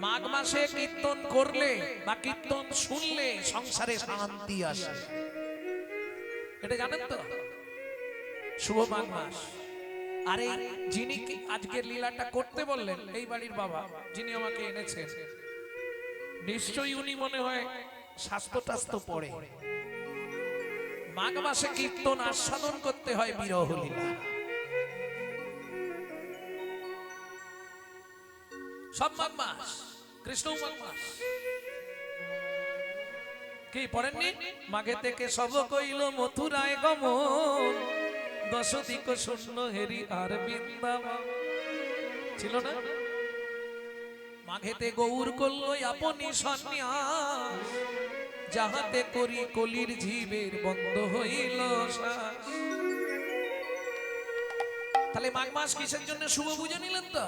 মাঘ মাসে কীর্তন করলে বা কীর্তন শুনলে সংসারে শান্তি আসে, এটা জানেন তো? শুভ মাঘ মাস। আর এই যিনি আজকের লীলাটা করতে বললেন, এই বাড়ির বাবা যিনি আমাকে এনেছেন, নিশ্চয়ই উনি মনে হয় শাস্ত্র টাস্ত্র পড়ে। মাঘ মাসে কীর্তন আস্বাদন করতে হয় বিরহ লীলা। সব মাঘ মাস, কৃষ্ণ মাঘ মাস কি পড়েননি? মাঘে থেকে সব কইল মথুরায় গমন, 10 দিক শূন্য হেরি আর বৃন্দাবন। ছিল না? মাঘেতে গৌর করল আপনি সন্ন্যাস, যাহাতে করি কলির জীবের বন্ধ হইল শ্বাস। তাহলে মাঘ মাস কিসের জন্য শুভ বুঝে নিলেন তো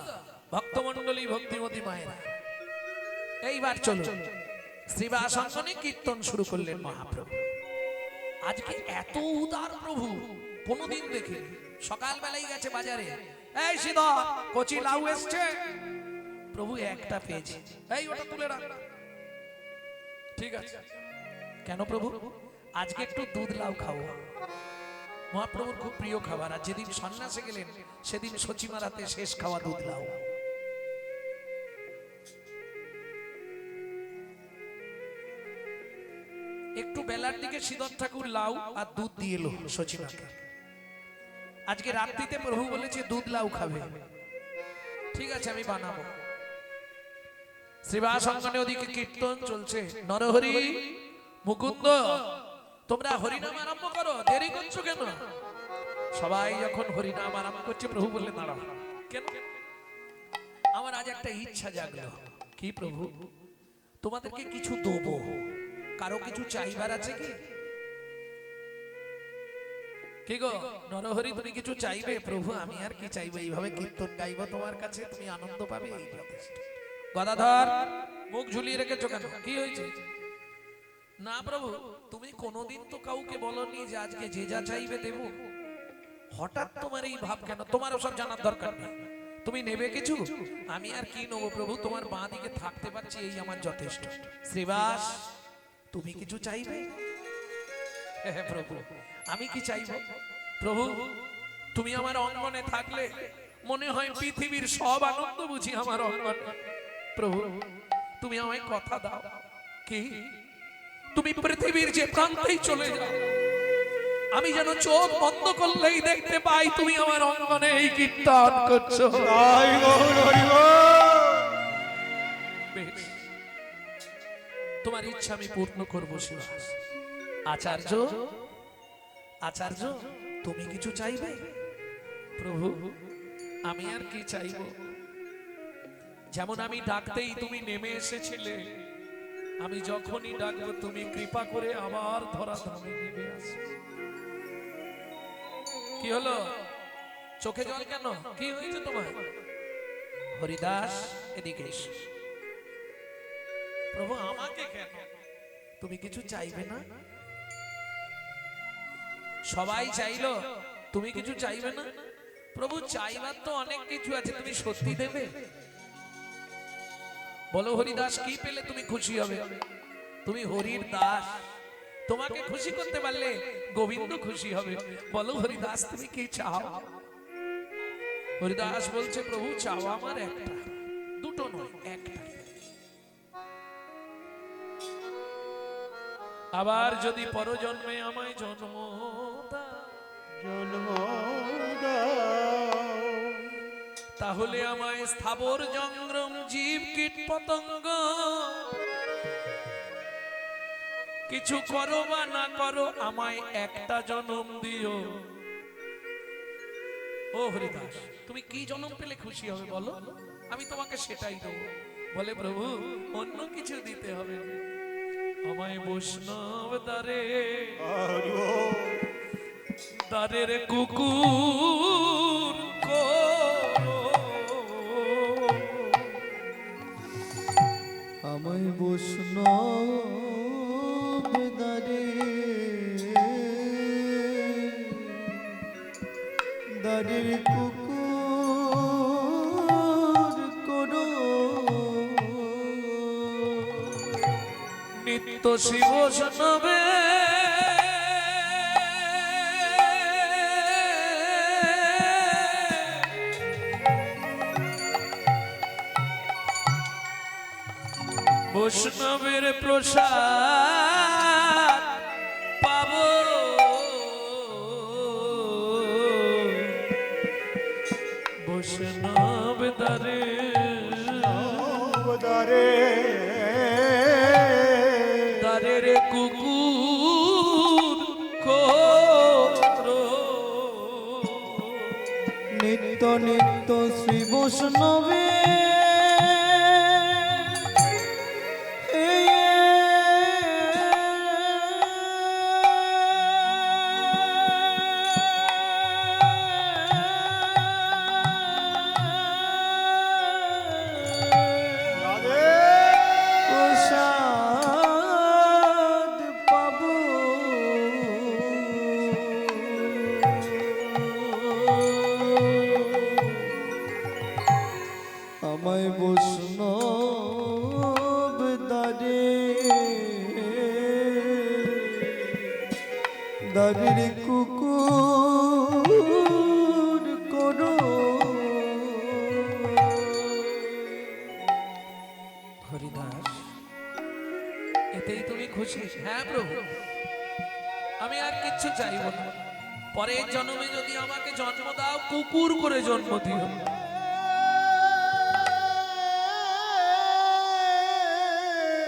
ভক্তমণ্ডলী, ভক্তিমতী মায়েরা? এইবার চলো শ্রীবাস অঙ্গনে কীর্তন শুরু করলেন মহাপ্রভু। আজকে এত উদার প্রভু কোনদিন দেখি। সকাল বেলায় গেছে বাজারে, এই সিধা কচি লাউ এসছে, প্রভু একটা পেয়েছে, এই ওটা তুলে রাখ। ঠিক আছে, কেন প্রভু? আজকে একটু দুধ লাউ খাবো। মহাপ্রভুর খুব প্রিয় খাবার। আর যেদিন সন্ন্যাসে গেলেন সেদিন সচিমারাতে শেষ খাওয়া দুধ লাউ। একটু বেলার দিকে শ্রীধর ঠাকুর লাউ আর দুধ দিয়ে এলো সচিমাকে। আজকে রাত্রিতে প্রভু বলেছে দুধ লাউ খাবে। ঠিক আছে, আমি বানাবো। শ্রীবাস অঙ্গনে ওদিকে কীর্তন চলছে, নরহরি মুকুন্দ তোমরা হরিনাম আরম্ভ করো, দেরি করছো কেন? সবাই যখন হরিনাম আরম্ভ করছে, প্রভু বললেন দাঁড়াও। কেন? আমার আজ একটা ইচ্ছা জাগলো। কি প্রভু? তোমাদেরকে কিছু দেবো, কারো কিছু চাইবার আছে কি? কি গো নরহরি, তুমি কিছু চাইবে? প্রভু আমি আর কি চাইবো, এইভাবে কীর্তন গাইবো তোমার কাছে, তুমি আনন্দ পাবে, এই যথেষ্ট। গদাধর মুখ ঝুলিয়ে রেখেছো কেন? কি হয়েছে? না প্রভু, তুমি কোনোদিন তো কাউকে বলনি যে আজকে যে যা চাইবে দেব। হঠাৎ তোমার এই ভাব কেন? তোমার ওসব জানার দরকার নেই। তুমি নেবে কিছু? আমি আর কি নেবো প্রভু, তোমার বাঁ দিকে থাকতে পারছি এই আমার যথেষ্ট। শ্রীবাস তুমি কিছু চাইবে? হ্যাঁ প্রভু, আমি কি চাইবো? প্রভু তুমি আমার অঙ্গনে থাকলে মনে হয় পৃথিবীর সব আনন্দ বুঝি আমার অঙ্গনে। প্রভু তুমি আমায় কথা দাও, কি তুমি পৃথিবীর যে প্রান্তেই চলে যাও, আমি যেন চোখ বন্ধ করলেই দেখতে পাই তুমি আমার অঙ্গনে এই কীর্তন করছো। বেশ, তোমার ইচ্ছা আমি পূর্ণ করবো শ্রীবাস। আচার্য, আচার্য তুমি কিছু চাইবে? প্রভু আমি আর কি চাইব? যেমন আমি ডাকতেই তুমি নেমে এসেছিলে, আমি যখনই ডাকবো তুমি কৃপা করে আবার ধরা ধামে নেমে আসো। কি হলো? চোখে জল কেন? কি হয়েছে তোমার? হরিদাস এদিকে এসো। প্রভু আমাকে কেন? তুমি কিছু চাইবে না? সবাই চাইলো, তুমি কিছু চাইবে না? প্রভু চাইবার তো অনেক কিছু আছে, তুমি সত্যি দেবে? বলো হরিদাস কি পেলে তুমি খুশি হবে? তুমি হরির দাস, তোমাকে খুশি করতে পারলে গোবিন্দ খুশি হবে। বলো হরিদাস তুমি কি চাও? হরিদাস বলছে প্রভু চাও আমার একটা, দুটো নয় একটা। আবার যদি পরজন্মে আমায় জন্ম তাহলে আমায় স্থাবর জঙ্গম জীব কীট পতঙ্গ কিছু করো বা না করো আমায় একটা জন্ম দিও। ও হরিদাস তুমি কি জন্ম পেলে খুশি হবে বলো, আমি তোমাকে সেটাই দেবো। বলে প্রভু অন্য কিছু দিতে হবে, আমায় বৈষ্ণব দ্বারে দ্বারের কুকুর করো, আমায় বৈষ্ণব দ্বারে দ্বারের কুকুর করো। তো শিব শোনবে বৈষ্ণবের প্রসাদ পাব বৈষ্ণব দ্বারে দ্বারে রে কুকুর করো নিত্য নিত্য শ্রী বৈষ্ণবে প্রসাদ পাবো আমায় বৈষ্ণব দ্বারে দ্বারের কুকুর করো হরিদাস এতেই তুমি খুশি? হ্যাঁ প্রভু, আমি আর কিচ্ছু চাইব না। পরের জন্মে যদি আমাকে জন্ম দাও, কুকুর করে জন্ম দিও।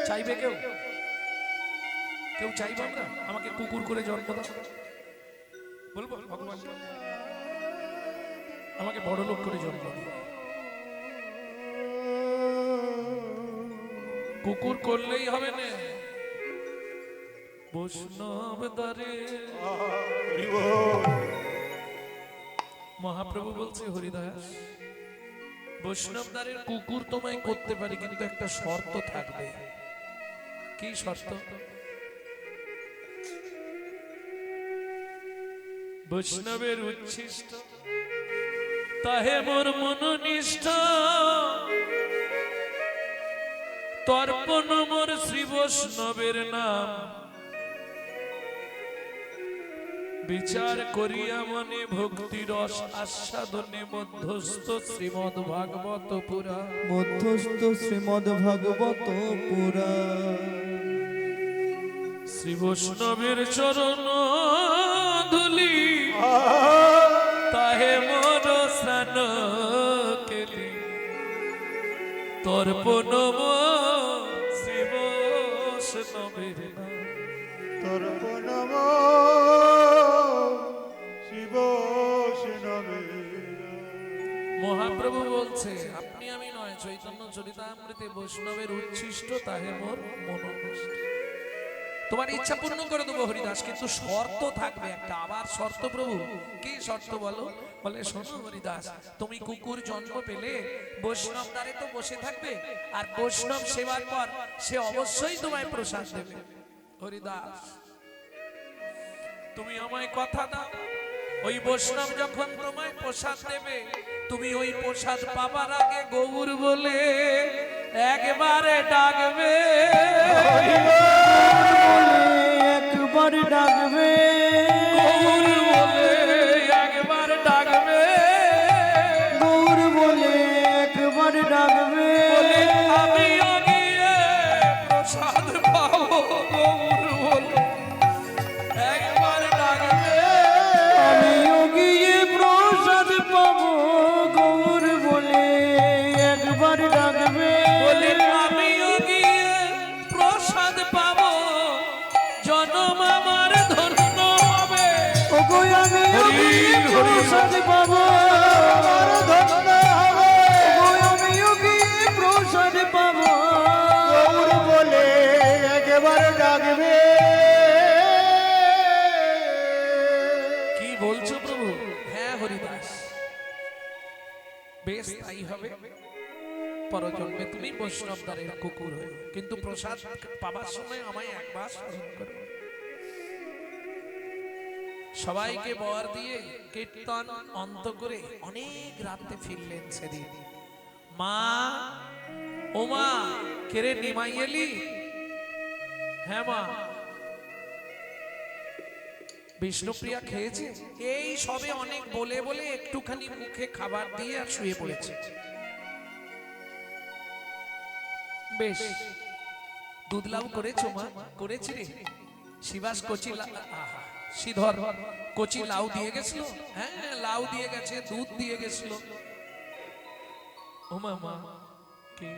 চাইবে কেউ? কেউ চাইবে আমরা আমাকে কুকুর করে জন্ম দাও? বলবো ভগবান আমাকে বড় লোক করে জন্ম দিও। কুকুর করলেই হবে না, বৈষ্ণব দ্বারে। মহাপ্রভু বলছে হরিদাস, বৈষ্ণব দ্বারের কুকুর তোমায় করতে পারে, কিন্তু একটা শর্ত থাকবে। কি শর্ত? বৈষ্ণবের উচ্ছিষ্ট তাহে মোর মনোনিষ্ঠ, তর্পণ মোর শ্রী বৈষ্ণবের নাম, বিচার করিয়া মনে ভক্তি রস আস্বাদনে মধ্যস্থ শ্রীমদ ভাগবত পুরা। মধ্যস্থ শ্রীমদ ভাগবত পুরা শ্রী বৈষ্ণবের চরণ ধুলি তাহে মোর স্নান কেলি, তর্পণ মোর শ্রী বৈষ্ণবের নাম। তর্পণ শিব মহাপ্রভু বলছে আপনি আমি নয়, চৈতন্য চরিতামৃতে বৈষ্ণবের উচ্ছিষ্ট তাহে মোর মনোনিষ্ঠ। তোমার ইচ্ছা পূর্ণ করে দেবো হরিদাস, কিন্তু শর্ত থাকবে একটা। আবার শর্ত প্রভু? কি শর্ত বলো? বলে শোনো হরিদাস, তুমি কুকুর জন্ম পেলে বৈষ্ণব দ্বারে তো বসে থাকবে, আর বৈষ্ণব সেবার পর সে অবশ্যই তোমায় প্রসাদ দেবে। হরিদাস তুমি আমায় কথা দাও, ওই বৈষ্ণব যখন তোমায় প্রসাদ দেবে, তুমি ওই প্রসাদ পাবার আগে গৌর বলে একবারে ডাকবে, একবার ডাকবে, গৌর বলে একবার ডাকবে, গৌর বলে একবার ডাকবে, বলে আমিও গিয়ে প্রসাদ পাবো, গৌর বলে একবার ডাকবে, আমিও গিয়ে প্রসাদ পাবো, গৌর বলে একবার ডাকবে, বলে আমিও গিয়ে প্রসাদ পাবো, জনম আমার ধন্য হবে। ওগো আমিও গিয়ে প্রসাদ পাবো, আমার ধন্য হবে। ওগো আমিও গিয়ে প্রসাদ পাবো, গৌর বলে একবার ডাকবে। কি বলছো প্রভু? হ্যাঁ হরিদাস, বেশ তাই হবে। পরজন্মে তুমি বৈষ্ণব দ্বারের কুকুর হয়ে, কিন্তু প্রসাদ পাবার সময় আমায় একবার স্মরণ করো। সবাইকে বর দিয়ে কীর্তন অন্ত করে অনেক রাতে ফিরলেন সেদিন। মা, ও মা, কেরে নিমাই এলি? হ্যাঁ মা, বিষ্ণুপ্রিয়া খেয়েছে? এই সবে অনেক বলে বলে একটুখানি মুখে খাবার দিয়ে আর শুয়ে পড়েছে। বেশ, দুধ লাউ করেছো মা? করেছি রে। শিবাস কচি শ্রীধর কচি লাউ দিয়ে গেছিল। হ্যাঁ লাউ দিয়ে গেছে, দুধ দিয়ে গেছিল। ও মা, কি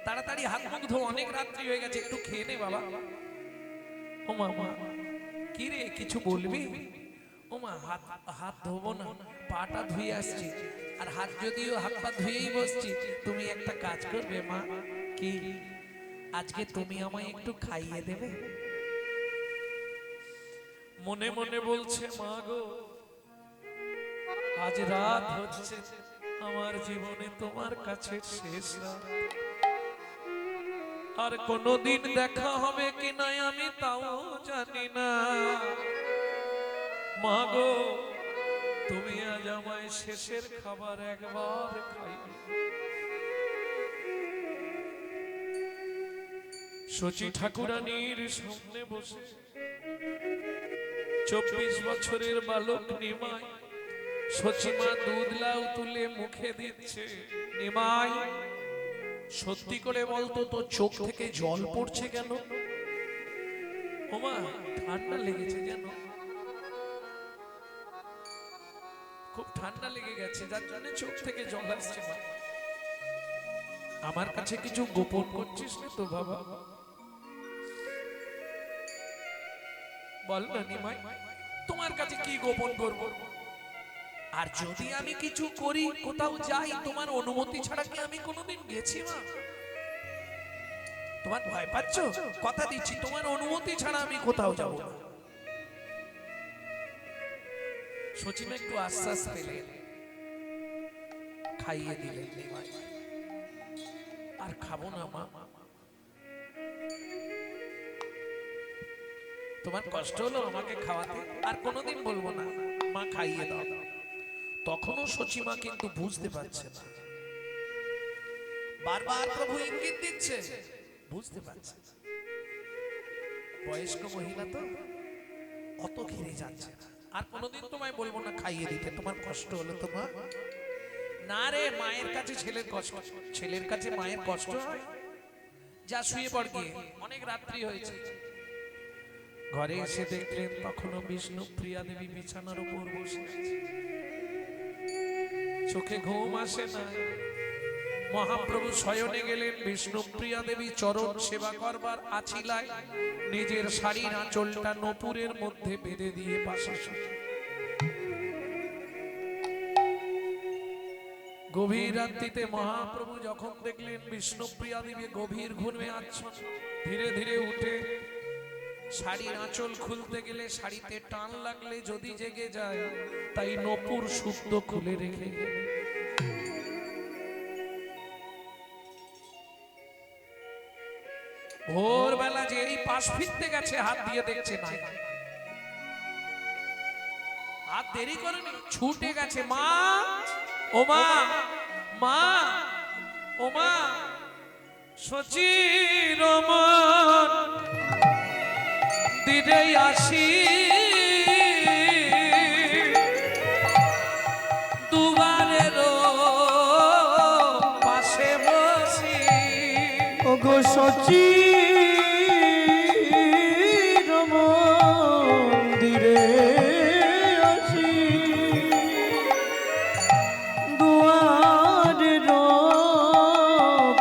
তাড়াতাড়ি হাত মুখ ধো, অনেক রাত্রি হয়ে গেছে, একটু খেয়ে নে বাবা। ও মা, কি রে কিছু বলবি? ও মা, হাত ধোবো না, পাটা ধুয়ে আসছি। আর হাত যদিও হাত পা ধুয়েই বসছি, তুমি একটা কাজ করবে মা। কি? আজকে তুমি আমায় একটু খাইয়ে দেবে? মনে মনে বলছে, মা গো, আজ রাত হচ্ছে আমার জীবনে তোমার কাছে শেষ রাত। আর কোনদিন দেখা হবে কিনা আমি তাও জানি না। মা গো, তুমি আজ আমায় শেষের খাবার একবার খাইয়ে। শচী ঠাকুরানীর সামনে বসে 24 বছরের বালক নিমাই, শচীমা দুধ লাউ তুলে মুখে দিচ্ছে। নিমাই, সত্যি করে বলতো তো চোখ থেকে জল পড়ছে কেন? ওমা, ঠান্ডা লেগেছে যেন, খুব ঠান্ডা লেগে গেছে, যার জন্য চোখ থেকে জল আসছে। মা, আমার কাছে কিছু গোপন করছিস না তো বাবা? বল না নিমাই, তোমার কাছে কি গোপন করব? আর যদি আমি কিছু করি, কোথাও যাই, তোমার অনুমতি ছাড়া কি আমি কোনোদিন গেছি মা? তোমার ভয় পাচ্ছ? কথা দিচ্ছি, তোমার অনুমতি ছাড়া আমি কোথাও যাব না। সচিমা একটু আশ্বাস পেলেন, খাইয়ে দিলেন নিমাই। আর খাবো না মা, তোমার কষ্ট হলো আমাকে খাওয়াতে, আর কোনোদিন বলবো না মা খাইয়ে দাও। তখনও সচিমা কিন্তু বুঝতে পারছে না, বারবার প্রভু ইঙ্গিত দিচ্ছে, বুঝতে পারছে না। বয়স্ক মহিলা তো অত ঘিরে যাচ্ছে না। আর কোনোদিন তোমায় বলবো না খাইয়ে দিতে, তোমার কষ্ট হলো তো মা। না রে, মায়ের কাছে ছেলের কষ্ট, ছেলের কাছে মায়ের কষ্ট হয়। যা শুয়ে পড় গিয়ে, অনেক রাত্রি হয়েছে। ঘরে এসে দেখলেন তখনও বিষ্ণুপ্রিয়া দেবী বিছানার উপর বসে আছে। চোখে ঘুম আসে না। মহাপ্রভু শয়নে গেলেন, বিষ্ণুপ্রিয়া দেবী চরণ সেবা করবার আছিলায় নিজের শাড়ির আঁচলটা নপুরের মধ্যে বেঁধে দিয়ে পাশে শুয়ে। গভীর রাত্রিতে মহাপ্রভু যখন দেখলেন বিষ্ণুপ্রিয়া দেবী গভীর ঘুমে আচ্ছন্ন, ধীরে ধীরে উঠে শাড়ির আঁচল খুলতে গেলে শাড়িতে টান লাগলে যদি জেগে যায়, তাই নপুর শুদ্ধ খুলে রেখে গেলেন। ভোরবেলা যে এই পাশ ফিরতে গেছে, হাত দিয়ে দেখছে না, আর দেরি করেনি, ছুটে গেছে। মা, ও মা, মা, ও মা, সচির মন দিরে আসি, দুবারের পাশে বসি। ওগো সচির মন্দিরে আসি, দুয়ারের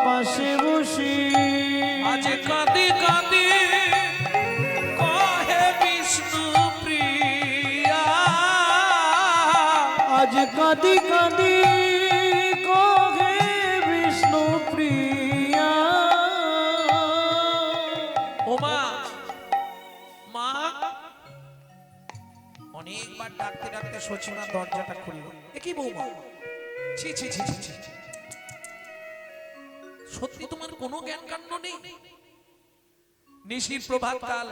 পাশে বসি। আজ কাঁদি কাঁদি কহে বিষ্ণুপ্রিয়া, আজ কাঁদি কাঁদি কহে বিষ্ণুপ্রিয়া। ও মা, মা, অনেকবার ডাকতে ডাকতে সচিমা দরজাটা খুলল। এ কি বৌমা, ছি ছি ছি ছি ছি, সত্যি তোমার কোনো জ্ঞান কাণ্ড নেই? নিশির প্রভাত কাল,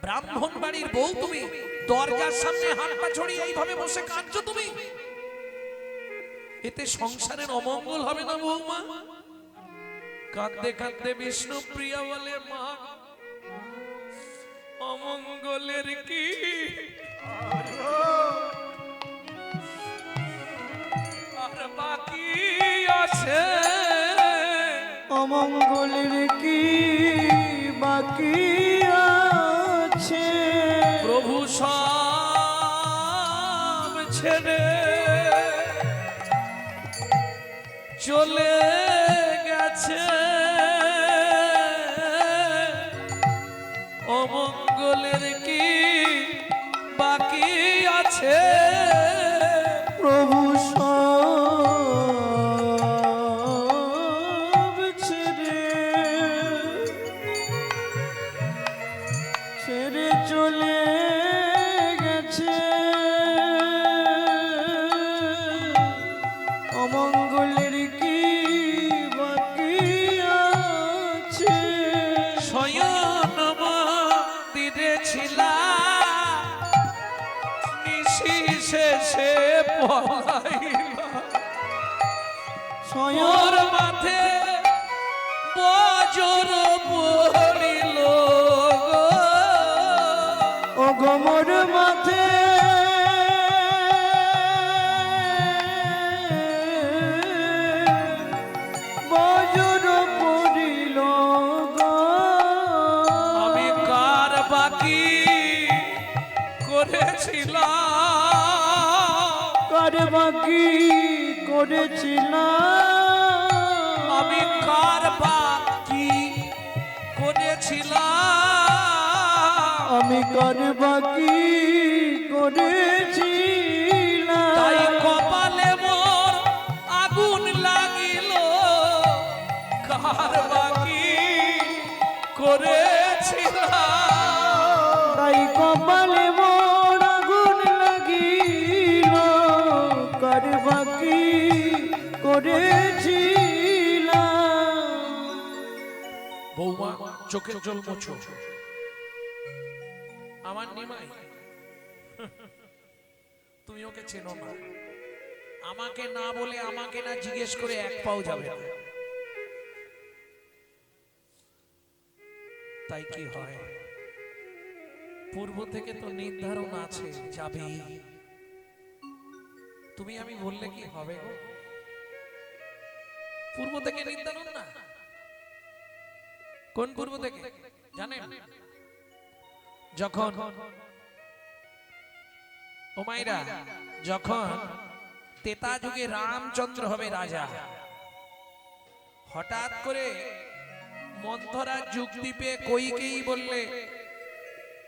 ব্রাহ্মণ বাড়ির বউ তুমি, দরজার সামনে হাত পা ছড়িয়ে এইভাবে বসে কাঁদছো তুমি? এতে সংসারের অমঙ্গল হবে না বৌমা? কাঁদতে কাঁদতে বিষ্ণুপ্রিয়া বলে, মা অমঙ্গলের কি আর বাকি আছে, অমঙ্গলের কি বাকি আছে, প্রভু সব ছেড়ে চলে গেছে, অমঙ্গলের কি বাকি আছে, প্রভু সব ছেড়ে ছেড়ে চলে গেছে, অমঙ্গলের কি বাকি আছে, শয়ন মন্দিরে ছিলাম নিশি শেষে পলাইলাম, স্বয়ং ওর মাথে বজ্র পড়িল গো। ও গোমর মাথে বজ্র পড়িল গো। আমি কার বাকি করেছিলাম, কার বাকি করেছিলাম, আমি কার বাকি করেছিলাম, আমি কার বাকি করেছিলাম, তাই কপালে মোর আগুন লাগিল, কার বাকি করেছিলাম, তাই কপালে মোর আগুন লাগিল, কার বাকি করেছিলাম। বৌমা চোখের জল মোছো, আমার নিমাই তুমি ওকে চেনো না, আমাকে না বলে আমাকে না জিজ্ঞেস করে এক পাও যাবে না, তাই কি হয় পূর্ব থেকে তো নির্ধারণ আছে যাবে, তুমি আমি বললে কি হবে গো, পূর্ব থেকে নির্ধারণ না, কোন পূর্ব থেকে জানেন, যখন ও মাইরা যখন তেতা যুগে রামচন্দ্র হবে রাজা, হঠাৎ করে মন্থরা যুগদ্বীপে কইকেই বললে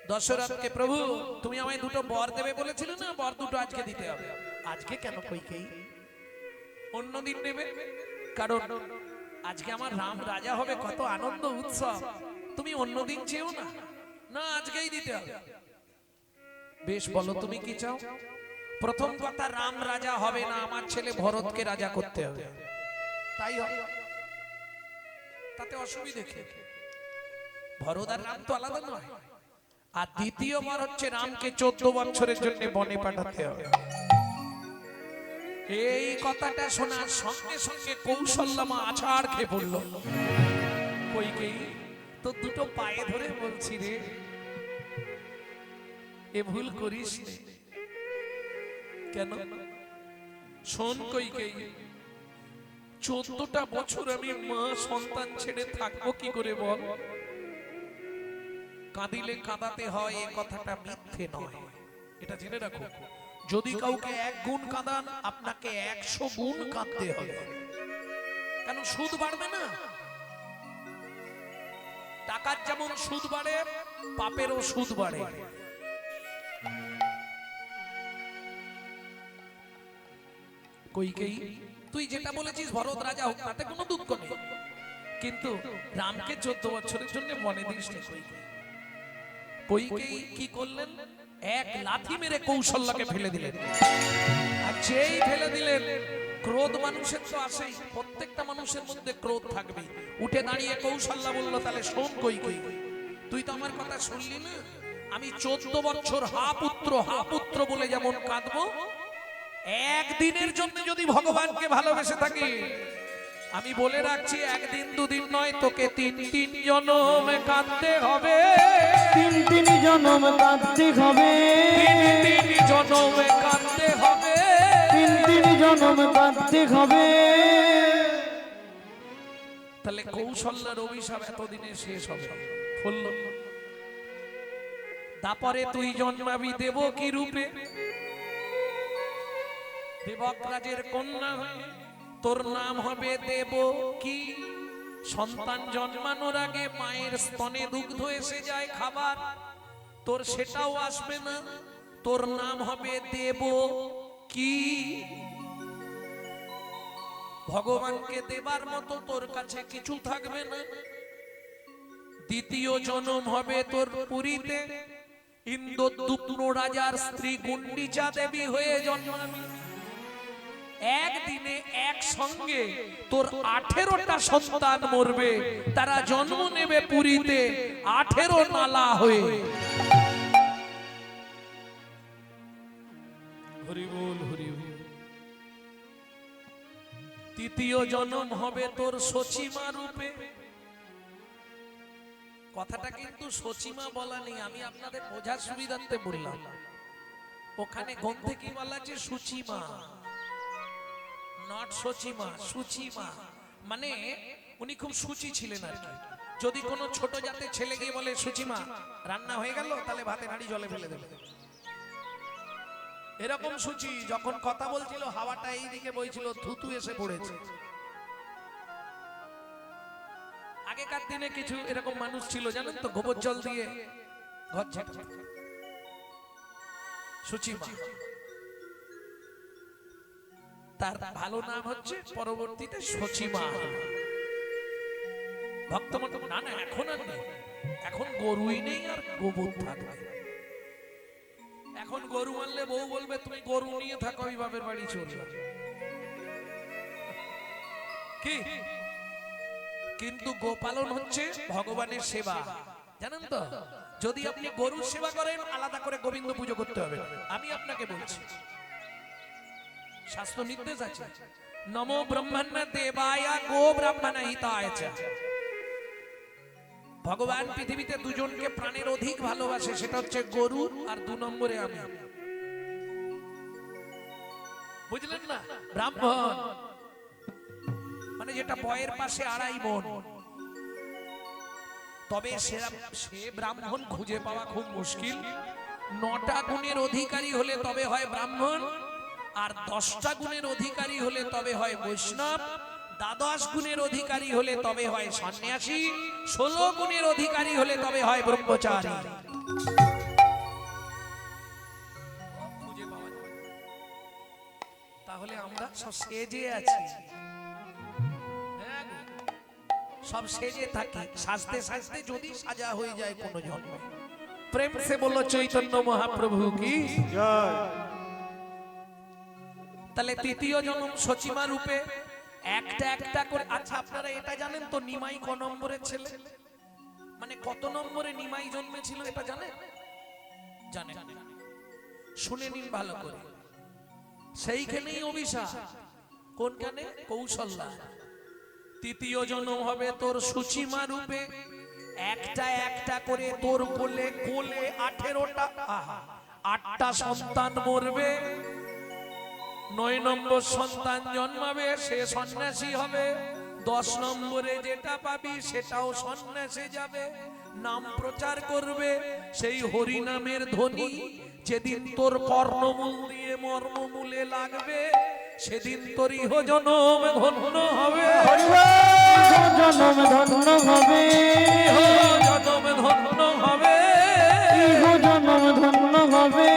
দশরথকে, প্রভু তুমি আমায় দুটো বর দেবে বলেছিলে না, বর দুটো আজকে দিতে হবে। আজকে কেন কইকেই, অন্যদিন নেবে, কারণ আজকে আমার রাম রাজা হবে, কত আনন্দ উৎসব, তুমি অন্যদিন চেও না, না আজকেই দিতে হবে। বেশ বলো তুমি কি চাও। প্রথম কথা, রাম রাজা হবে না, আমার ছেলে ভরতকে রাজা করতে হবে, তাই হবে, তাতে অসুবিধে কি, ভরত আর রাম তো আলাদা নয়। আর দ্বিতীয়বার হচ্ছে রামকে 14 বছরের জন্য বনে পাঠাতে হবে। এই কথাটা শোনার সঙ্গে সঙ্গে কৌশল্যা মা আছাড় খেয়ে পড়ল, কইকেই তো দুটো পায়ে ধরে বলছি রে, এ ভুল করিস নে। কেন শোন কইকেই, 14টা বছর আমি মা সন্তান ছেড়ে থাকবো কি করে বল, কাঁদিলে কাঁদাতে হয় এ কথাটা মিথ্যে নয়, এটা জেনে রাখো। যদি কাউকে 1 গুণ কাঁদান, আপনাকে 100 গুণ কাঁদতে হবে, কেন সুদ বাড়বে না, টাকার যেমন সুদ বাড়ে পাপেরও সুদ বাড়ে। কইকেই তুই যেটা বলেছিস ভরত রাজা হোক, তাতে কোনো দুঃখ নেই, কিন্তু রামকে 14 বছরের জন্য মনে দিস না। কইকেই কি করলেন, এক লাথি মেরে কৌশল্যাকে ফেলে দিলেন, আর যেই ফেলে দিলেন, ক্রোধ মানুষের তো আসেই, প্রত্যেকটা মানুষের মধ্যে ক্রোধ থাকবে। উঠে দাঁড়িয়ে কৌশল্যা বলল, তাহলে শোন কইকেই, তুই তো আমার কথা শুনলি না, আমি 14 বছর হা পুত্র বলে যেমন কাঁদবো, একদিনের জন্য যদি ভগবানকে ভালোবেসে থাকি, আমি বলে রাখছি, একদিন দুদিন নয়, তোকে তিন তিন জনম কাঁদতে হবে। তিন তিন জনম কাঁদতে হবে। তিন তিন জনম কাঁদতে হবে। তিন তিন জনম কাঁদতে হবে। তাহলে কৌশল্যার অভিশাপ এতদিনে শেষ হবে। বলল, তারপরে তুই জন্মাবি দেব কি রূপে, দেবক রাজের কন্যা হয়ে তোর নাম হবে দেব কি। সন্তান জন্মানোর আগে মায়ের স্তনে দুগ্ধ এসে যায় খাবার, তোর সেটাও আসবে না, তোর নাম হবে দেব কি। ভগবানকে দেবার মতো তোর কাছে কিছু থাকবে না। দ্বিতীয় জন্ম হবে তোর পুরীতে, ইন্দ্রদুম্ন রাজার স্ত্রী গুন্ডিচা দেবী হয়ে জন্মাবি। একদিনে একসঙ্গে তোর 18টা সন্তান মরবে, তারা জন্ম নেবে পুরীতে 18 নালা হয়ে। হরি বল, হরি বল। তৃতীয় জন্ম হবে তোর সচিমা রূপে। কথাটা কিন্তু সচিমা বলা নেই, আমি আপনাদের বোঝার সুবিধার্থে বললাম। ওখানে গ্রন্থে কি বলা আছে? সুচিমা, নট সচিমা, সুচিমা। মানে উনি খুব সুচি ছিলেন আর কি। যদি কোনো ছোট জাতের ছেলে গিয়ে বলে সুচিমা রান্না হয়ে গেল, তাহলে ভাতে নাড়ি জলে ফেলে দেবে, এরকম সুচি। যখন কথা বলছিল হাওয়াটা এই দিকে বইছিল, থুতু এসে পড়েছে। আগেকার দিনে কিছু এরকম মানুষ ছিল জানেন তো, গোবর জল দিয়ে ঘর ঝাঁটা, সুচিমা। তার ভালো নাম হচ্ছে পরবর্তীতে সচিমা। ভক্তমন্ডল না না, এখন আর নেই, এখন গরুই নেই আর গোবর থাকবে। এখন গরু মানলে বউ বলবে তুমি গরু নিয়ে থাকো, আমি বাপের বাড়ি চললাম। কি? কিন্তু গোপালন হচ্ছে ভগবানের সেবা, জানেন তো। যদি আপনি গরুর সেবা করেন, আলাদা করে গোবিন্দ পুজো করতে হবে। আমি আপনাকে বলছি, শাস্ত্র নির্দেশ আছে, নমো ব্রহ্মণ্য দেবায় গো ব্রাহ্মণ হিতায় চ। ভগবান পৃথিবীতে দুজনকে প্রাণের অধিক ভালোবাসে, সেটা হচ্ছে গরু আর 2 নম্বরে আমি। বুঝলেন না? ব্রাহ্মণ মানে যেটা বয়ের পাশে 2.5 মণ। তবে সে ব্রাহ্মণ খুঁজে পাওয়া খুব মুশকিল। 9টা গুণের অধিকারী হলে তবে হয় ব্রাহ্মণ, আর 10টা গুণের অধিকারী হলে তবে হয় বৈষ্ণব, 12 গুণের অধিকারী হলে তবে হয় সন্ন্যাসী, 16 গুণের অধিকারী হলে তবে হয় ব্রহ্মচারী। খুঁজে পাওয়া যায়। তাহলে আমরা সব সেজে আছি, সব সেজে থাকি, সাজতে সাজতে যদি সাজা হয়ে যায় কোনো জন্মে। প্রেম সে বলল চৈতন্য মহাপ্রভু কি জয়। তাহলে তৃতীয় জন্ম সচিমা রূপে একটা একটা করে। আচ্ছা, আপনারা এটা জানেন তো নিমাই ক নম্বরের ছেলে? মানে কত নম্বরে নিমাই জন্মেছিল এটা জানেন? জানেন? শুনে নিন ভালো করে। সেইখানেই অভিশাপ। কোনখানে? কৌশল্যা। তৃতীয় জন্ম হবে তোর সুচিমা রূপে, একটা একটা করে তোর কোলে কোলে 18টা, 8টা সন্তান মরবে। 9 নম্বর সন্তান জন্মাবে, সে সন্ন্যাসী হবে। 10 নম্বরে যেটা পাবি সেটাও সন্ন্যাসে যাবে, নাম প্রচার করবে। সেই হরি নামের ধ্বনি যেদিন তোর কর্ণমূল দিয়ে মর্মমূলে লাগবে, সেদিন তোর ইহ জনম ধন্য হবে। জনম ধন্য হবে। ইহ জনম ধন্য হবে। ইহ জনম ধন্য হবে।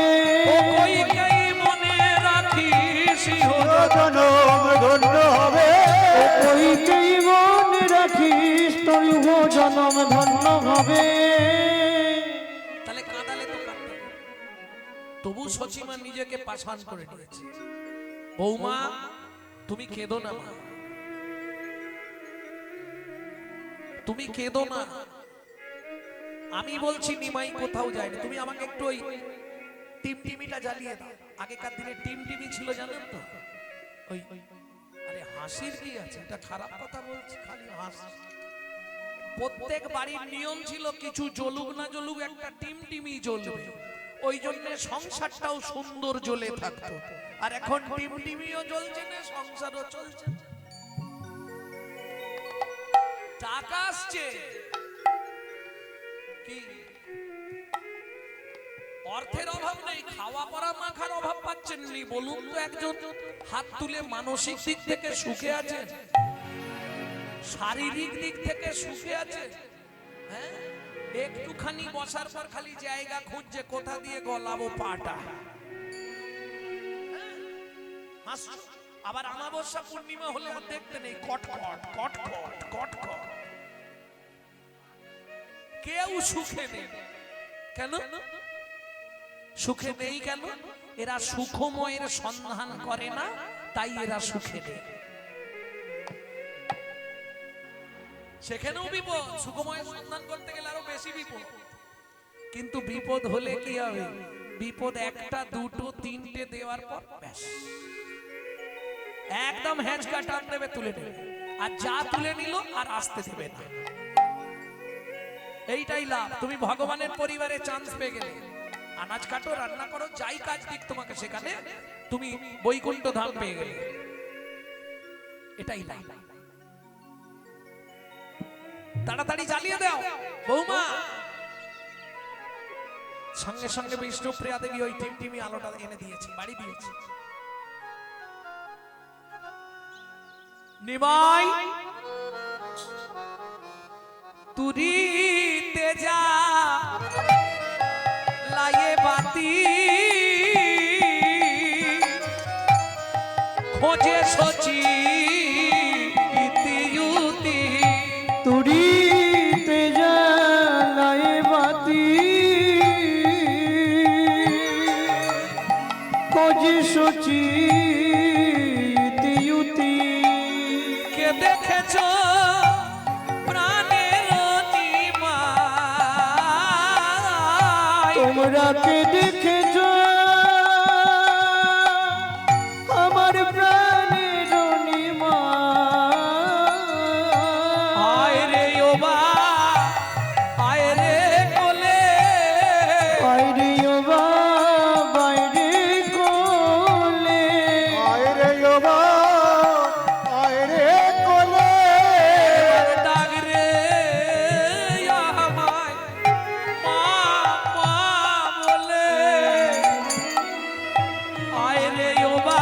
ও কইকেই মনে রাখিস, ইহ জনম ধন্য হবে। কইকেই মনে রাখিস, তোর ইহ জনম ধন্য হবে। তাহলে কাঁদালে তো কাঁদতে হবে। তবু সচিমা নিজেকে পাশান করে নিয়েছে। বৌমা তুমি কেঁদো না, মা তুমি কেঁদো না। আমি বলছি নিমাই কোথাও যায়নি, তুমি আমাকে একটু ওই টিমটিমিটা জ্বালিয়ে দাও। আগেকার দিনে টিমটিমি ছিল জানেন তো, ওই আরে হাসির কি আছে? এটা খারাপ কথা বলছি, খালি হাস। প্রত্যেক বাড়ির নিয়ম ছিল কিছু জ্বলুক না জ্বলুক একটা টিমটিমি জ্বলবে, ওই জন্য সংসারটাও সুন্দর জ্বলে থাকতো। আর এখন টিমটিমিও জ্বলছে না, সংসারও চলছে না। টাকা আসছে কি, অর্থের অভাব নেই, খাওয়া পরা মাখার অভাব পাচ্ছেন নি বলুন তো একজন হাত তুলে। মানসিক দিক থেকে সুখে আছেন, শারীরিক দিক থেকে সুখে আছে? হ্যাঁ, একটুখানি বসার পর খালি জায়গা খুঁজছে কোথা দিয়ে গলাবো পাটা। আবার অমাবস্যা পূর্ণিমা হলে আর দেখতে নেই, কটকট কটকট কটকট। কেউ সুখে নেই। কেন সুখে নেই? কেন? এরা সুখময়ের সন্ধান করে না, তাই এরা সুখে নেই। সেখানেও বিপদ, সুখময়ের সন্ধান করতে গেলে আরো বেশি বিপদ। কিন্তু বিপদ হলে কি হবে? বিপদ একটা দুটো তিনটে দেওয়ার পর ব্যাস একদম হ্যাঁচকা টান দেবে, তুলে নেবে। আর যা তুলে নিল আর আসতে দেবে না। এইটাই লাভ। তুমি ভগবানের পরিবারে চান্স পেয়ে গেলে, আনাজ কাটো, রান্না করো, যাই কাজ দিক তোমাকে, সেখানে তুমি বৈকুণ্ঠ ধাম পেয়ে গেলে। এটাই লাভ। তাড়াতাড়ি জ্বালিয়ে দাও বৌমা। সঙ্গে সঙ্গে বিষ্ণুপ্রিয়া দেবী ওই টিমটিমি আলোটা এনে দিয়েছে, বাড়ি দিয়েছে। নিমাই তুরিতে যা লায়ে বাতি খোঁজে সচি ইতিউতি। তুরিতে জ্বালায় বাতি খোঁজে সচি ইতিউতি। কে দেখেছ প্রাণের নিমাই, তোমরা কে দেখেছ আমার প্রাণের নিমাই। আয় রে ও বা, আয় রে কোলে, বাইরে ও বাইরে কোলে। আয় রে বাবা, আয় রে কোলে। ডাক রে আমায় মা মা বলে। আয় রে ও বা,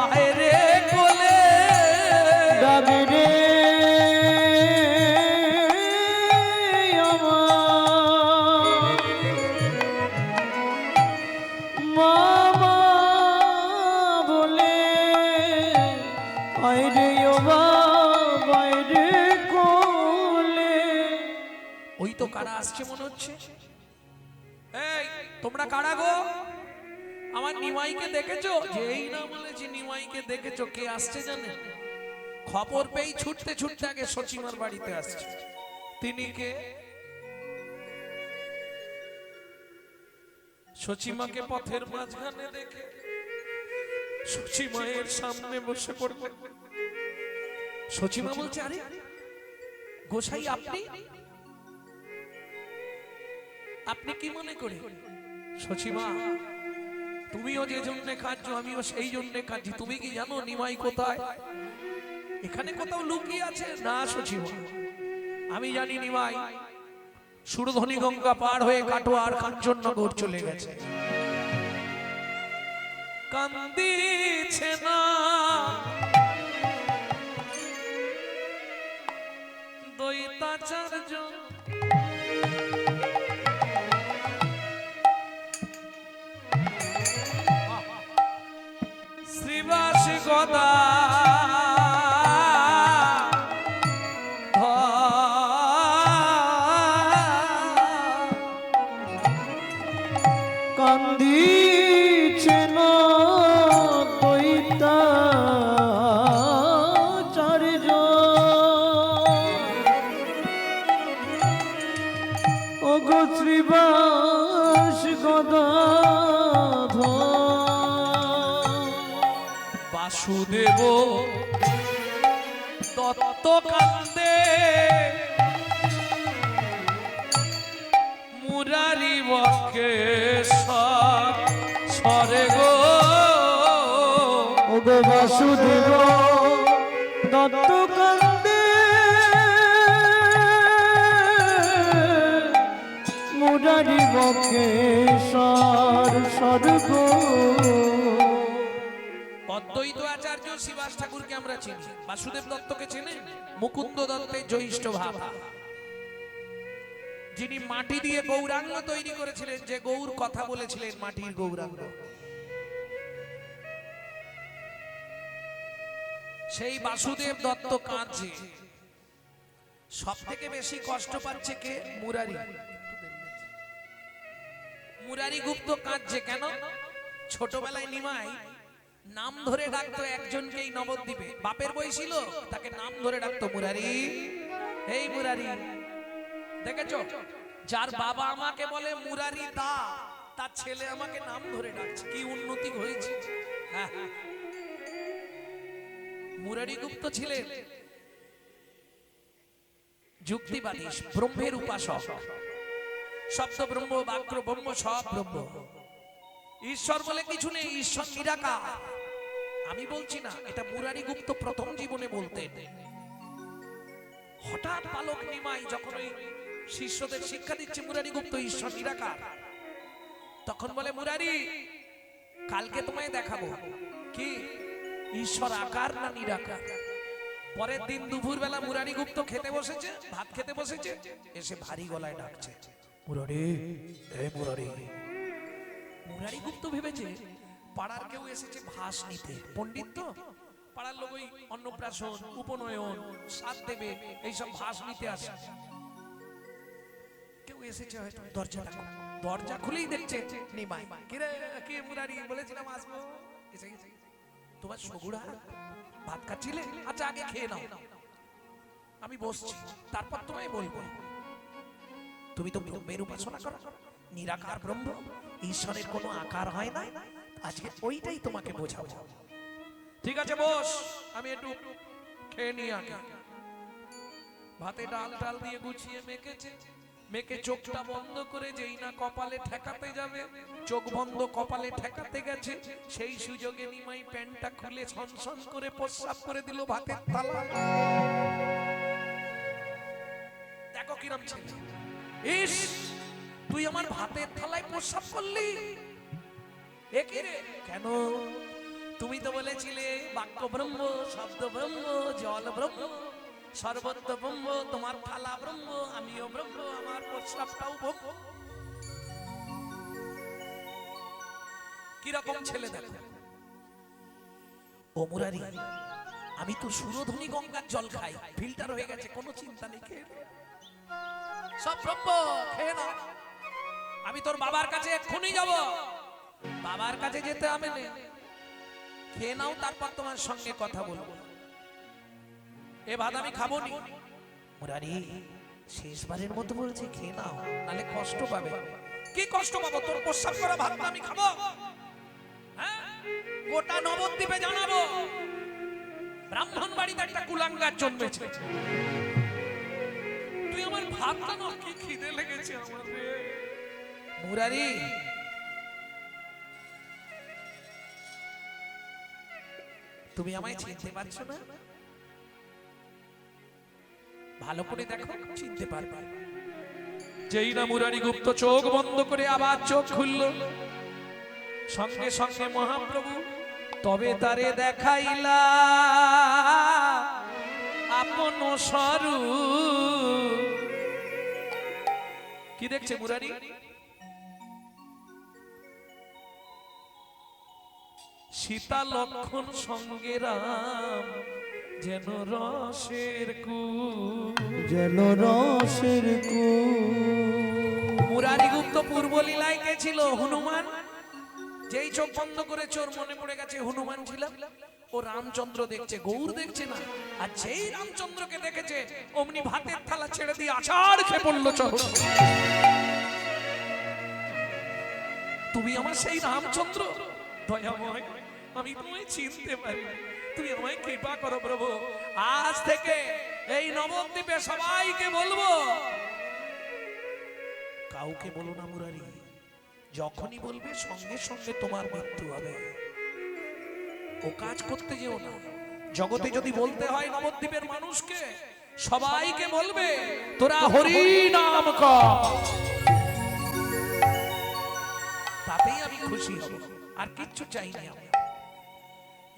আয় রে কোলে। ডাকে রে আমার মামা বলে। আইরে ও বাইরে কোলে। ওই তো কারা আসছে মনে হচ্ছে। এই তোমরা কারা গো? আমার নিমাইকে দেখেছো? যেই না বলেছি নিমাইকে দেখেছো, কে আসছে জানেন? খবর পেয়ে ছুটতে ছুটতে আগে সচিমার বাড়িতে আসছে। তিনি কে? সচিমাকে পথের মাঝখানে দেখে সচিমায়ের সামনে বসে পড়বে। সচিমা বলছে, আরে গোসাই আপনি? আপনি কি মনে করে? সচিমা, তুমিও যে জন্য খাচ্ছ আমিও সেই জন্য খাচ্ছি। তুমি কি জানো নিমাই কোথায়? এখানে কোথাও লুকিয়ে আছে? না সচিমা, আমি জানি নিমাই সুরধনী গঙ্গা পার হয়ে কাটোয়ার কাঞ্চননগর চলে গেছে। কান্দিছে না দৈতাচার্য, শ্রীবাস গদা কান্দিছে না দৈতাচার্য। ওগো শ্রীবাস গদাধর। বাসুদেব দত্ত কান্দে মুরারি বকে সরে গো ওগো বাসুদেব দত্ত কান্দে মুরারি বকে স্বর্গ। অদ্বৈত আচার্য শিবাস ঠাকুরকে আমরা চিনি, বাসুদেব দত্তকে চেনেন? মুকুন্দ দত্তের জ্যৈষ্ঠ ভাবা, যিনি মাটি দিয়ে গৌরাঙ্গ তৈরি করেছিলেন, যে গৌর কথা বলেছিলেন মাটির গৌরাঙ্গ। সেই বাসুদেব দত্ত কাঁদছে। সব থেকে বেশি কষ্ট পাচ্ছে কে? মুরারি। মুরারি গুপ্ত কাঁদছে কেন? ছোটবেলায় নিমাই নাম ধরে ডাকতো একজনকেই নবদ্বীপে, বাপের বই ছিল, তাকে নাম ধরে ডাকতো মুরারি, এই মুরারি। দেখেছো, যার বাবা আমাকে বলে মুরারি দা, তার ছেলে আমাকে নাম ধরে ডাকছে, কি উন্নতি হয়েছে। হ্যাঁ, মুরারি গুপ্ত ছিলেন যুক্তিবাদী, ব্রহ্মের উপাসক। শব্দ ব্রহ্ম, বাক্য ব্রহ্ম, সব ব্রহ্ম। ঈশ্বর বলে কিছু নেই, ঈশ্বর নিরাকার। আমি বলছি না, এটা মুরারি গুপ্ত প্রথম জীবনে বলতেন। হঠাৎ বালক নিমাই যখন ওই শিষ্যদের শিক্ষা দিচ্ছে মুরারি গুপ্ত ঈশ্বর নিরাকার, তখন বলে মুরারি কালকে তোমায় দেখাবো কি ঈশ্বর আকার না নিরাকার। পরের দিন দুপুর বেলা মুরারি গুপ্ত খেতে বসেছে, ভাত খেতে বসেছে, এসে ভারী গলায় ডাকছে মুরারি, এই মুরারি। মুরারি গুপ্ত ভেবেছে পাড়ার কেউ এসেছে ভাস নিতে, পণ্ডিত তো, পাড়ার লোক ওই অন্নপ্রাশন, উপনয়ন, সাত দেবে, এইসব ভাস নিতে আসে। কেউ এসেছে হয়তো, দরজা খুলেই দেখছে নিমাই। কিরে কি মুরারি, বলেছিলাম আসবো, এসে গেছে। তোমার সগুড়া ভাত খাচ্ছিলে? আচ্ছা আগে খেয়ে নাও, আমি বসছি, তারপর তোমায় বলবো। তুমি তো ব্রহ্মের উপাসনা করো, নিরাকার ব্রহ্ম, ঈশ্বরের কোনো আকার হয় না, আজকে ওইটাই তোমাকে বোঝাবো। ঠিক আছে বস, আমি একটু খেয়ে নিই আগে। ভাতে ডাল ডাল দিয়ে গুছিয়ে মেখেছে, মেখে চোখটা বন্ধ করে যেই না কপালে ঠেকাতে যাবে, চোখ বন্ধ কপালে ঠেকাতে গেছে, সেই সুযোগে নিমাই প্যান্টটা খুলে ছনছন করে প্রস্রাব করে দিল ভাতের থালা। দেখো কিরম ছেলে, ইস তুই আমার ভাতের থালায় প্রস্রাব করলি, এ কি রে? কেন? তুমি তো বলেছিলে বাক্য ব্রহ্ম, শব্দ ব্রহ্ম, জল ব্রহ্ম, সর্বত্র ব্রহ্ম, তোমার থালা ব্রহ্ম, আমিও ব্রহ্ম, আমার প্রস্রাবটাও ব্রহ্ম। কিরকম ছেলে দেখো। ও মুরারি, আমি তো সুরধনী গঙ্গার জল খাই, ফিল্টার হয়ে গেছে, কোনো চিন্তা নেই, খেয়ে সব ব্রহ্ম, খেয়ে নাও। আমি তোর বাবার কাছে এক্ষুনি যাব, বাবার কাছে যেতে হবে না, খেয়ে নাও, তারপর তোমার সঙ্গে কথা বলবো। এ ভাত আমি খাবো নি। মুরারি শেষবারের মতো বলছে খেয়ে নাও, নালে কষ্ট পাবে। কি কষ্ট পাবো? তোর প্রস্রাব করা ভাত আমি খাবো? হ্যাঁ, গোটা নবদ্বীপে জানাবো ব্রাহ্মণ বাড়িতে একটা কুলাঙ্গার জন্মেছে। তুই আমার ভাত খানো, কি খিদে লেগেছে আমার রে। মুরারি তুমি আমায় চিনতে পারছো না? ভালো করে দেখো, চিনতে পারবে। যেই না মুরারি গুপ্ত চোখ বন্ধ করে আবার চোখ খুলল, সঙ্গে সঙ্গে মহাপ্রভু তবে তারে দেখাইলা আপন স্বরূপ। কি দেখছে মুরারি? সীতা লক্ষণ সঙ্গে রাম, যেন রসের কূপ, যেন রসের কূপ। মুরারি গুপ্ত পূর্ব লীলায় কে ছিল? হনুমান। যেই চোখ বন্ধ করে চোর মনে পড়ে গেছে হনুমান ছিল। ও রামচন্দ্র দেখছে, গৌর দেখছে না। আর যেই রামচন্দ্রকে দেখেছে অমনি ভাতের থালা ছেড়ে দিয়ে আছাড় খেয়ে পড়লো চোখ। তুমি আমার সেই রামচন্দ্র? দয়াময়, আমি তোমায় চিনতে পারি। তুমি আমায় কৃপা করো প্রভু। আজ থেকে এই নবদ্বীপে সবাইকে বলবো, কাউকে বলো না মুরারি, যখনই বলবে সঙ্গে সঙ্গে তোমার মৃত্যু হবে। ও কাজ করতে যেও না। জগতে যদি বলতে হয় নবদ্বীপের মানুষকে, সবাইকে বলবে তোরা হরি নাম কর, তাতেই আমি খুশি হব, আর কিচ্ছু চাই না আমি।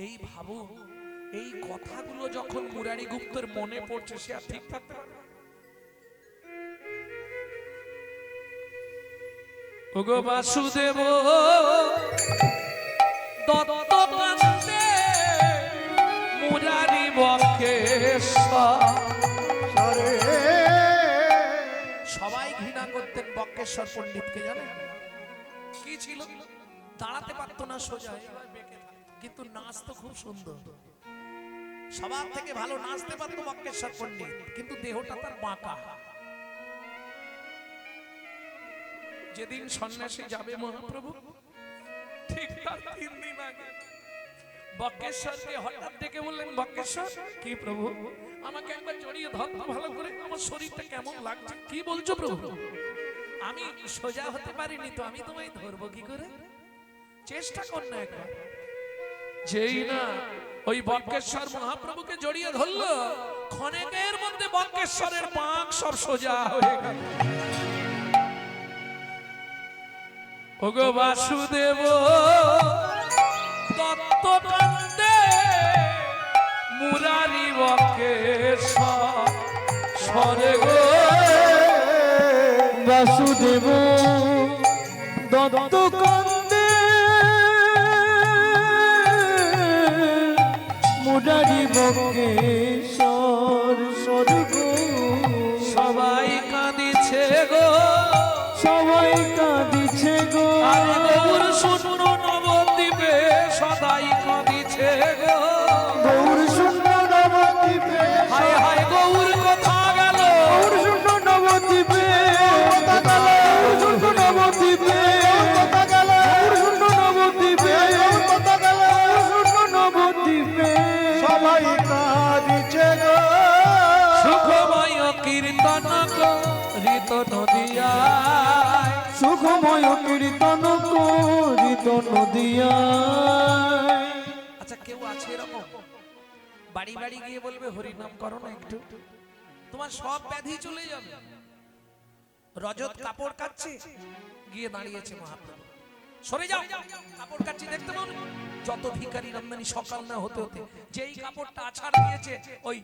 এই ভাবো, এই কথাগুলো যখন মুরারি গুপ্তের মনে পড়ছে, সে আর ঠিক থাকতে পারে না। ওগো বাসুদেব দত্ত কান্দে মুরারি বক্রেশ্বর। সবাই ঘৃণা করতেন বক্রেশ্বর পণ্ডিতকে, জানেন কি ছিল? দাঁড়াতে পারতো না সোজা, কিন্তু নাচতো খুব সুন্দর। সবার থেকে ভালো নাচতে পারতো বক্রেশ্বর পণ্ডিত, কিন্তু দেহটা তার বাঁকা। যেদিন সন্ন্যাসী যাবে মহাপ্রভু, ঠিক তার 3 দিন আগে বক্রেশ্বরকে হঠাৎ ডেকে বললেন, বক্রেশ্বর কি প্রভু, আমাকে একবার জড়িয়ে ধর ভালো করে, আমার শরীরটা কেমন লাগছে। কি বলছো প্রভু? আমি সোজা হতে পারিনি তো, আমি তোমায় ধরবো কি করে? চেষ্টা কর না একবার। যেই না ওই বক্রেশ্বর মহাপ্রভুকে জড়িয়ে ধরলো, ক্ষণেকের মধ্যে বক্রেশ্বরের পাক সব সোজা হয়ে গেল। ওগো বাসুদেব দত্ত কান্দে মুরারি বক্রেশ্বর স্বর্গে। বাসুদেব দত্ত কান্দে মুরারি বক্রেশ্বর স্বর্গ। সবাই কাঁদিছে গো, সবাই কাঁদিছে গো, আরে গৌর শূন্য নবদ্বীপে সদাই কাঁদিছে গো। গৌর শূন্য নবদ্বীপে, হায় হায় গৌর কোথা গেল, গৌর শূন্য নবদ্বীপে, গৌর শূন্য নবদ্বীপে, গৌর শূন্য নবদ্বীপে, গৌর শূন্য নবদ্বীপে সবাই কাঁদিছে গো। সুখময় কীর্তন করিত নদিয়ায়, সুখময় কীর্তন করিত নদিয়ায়। আচ্ছা কেউ আছে এরকম বাড়ি বাড়ি গিয়ে বলবে হরিনাম করো না একটু, তোমার সব ব্যাধি চলে যাবে। রজত কাপড় কাচ্ছে, গিয়ে দাঁড়িয়েছে মহাপ্রভু, সরে যাও, কাপড় কাচ্ছি দেখতে পাও না? যত ভিখারি রমদানি সকাল না হতে হতে যেই কাপড়টা আছাড় দিয়েছে, ওই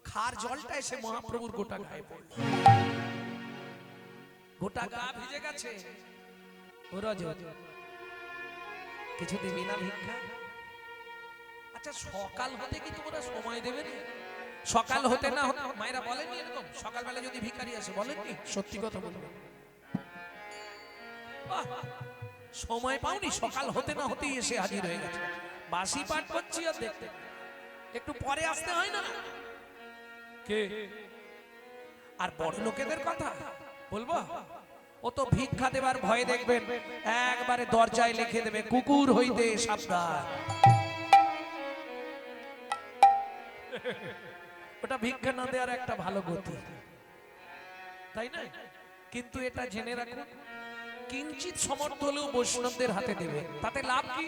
খার জলটা এসে মহাপ্রভুর গোটা গায়ে পড়ল, গোটা গা ভিজে গেছে। ও রজত, কিছু দিবি না ভিক্ষা? আচ্ছা সকাল হতে কি তোমরা সময় দেবে না? সকাল হতে না হতে মায়েরা বলেননি এরকম, সকালবেলা যদি ভিখারি আসে বলেননি? সত্যি কথা বলবে, সময় পাওনি, সকাল হতে না হতেই এসে হাজির হয়ে গেছে। বাসি পাঠ করছি আর দেখতে একটু পরে আসতে হয় না? কে আর বড় লোকেদের কথা বলবো? ও তো ভিক্ষা দেবার ভয়ে দেখবেন একবারে দরজায় লিখে দেবে, কুকুর হইতে সাবধান। ওটা ভিক্ষা না দেওয়ার একটা ভালো গতি, তাই না? কিন্তু এটা জেনে রাখুন, কিঞ্চিত সমর্থ হলেও বৈষ্ণবদের হাতে দেবে, তাতে লাভ কি?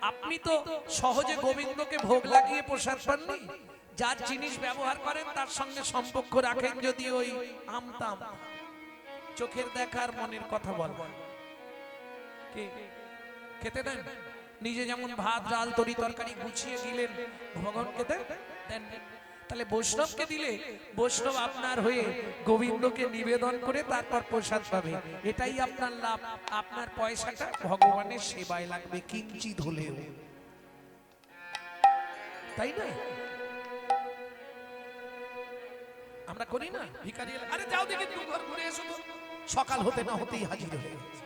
আপনি তো সহজে গোবিন্দকে ভোগ লাগিয়ে প্রসাদ পাননি, যার জিনিস ব্যবহার করেন তার সঙ্গে সম্পর্ক রাখেন যদি ওই আমতাম, চোখের দেখার মনের কথা বলবেন, কে খেতে দেন? নিজে যেমন ভাত ডাল তরি তরকারি গুছিয়ে দিলেন, ভগবানকে দেন? তাহলে বৈষ্ণবকে দিলে বৈষ্ণব আপনার হয়ে গোবিন্দকে নিবেদন করে তারপর প্রসাদ পাবে, এটাই আপনার লাভ। আপনার পয়সাটা ভগবানের সেবায় লাগবে কিঞ্চিত হলেও, তাই না? আমরা করি না? ভিখারি আরে যাও দেখি দু ঘর ঘুরে এসো তো, সকাল হতে না হতেই হাজির হয়ে গেছে।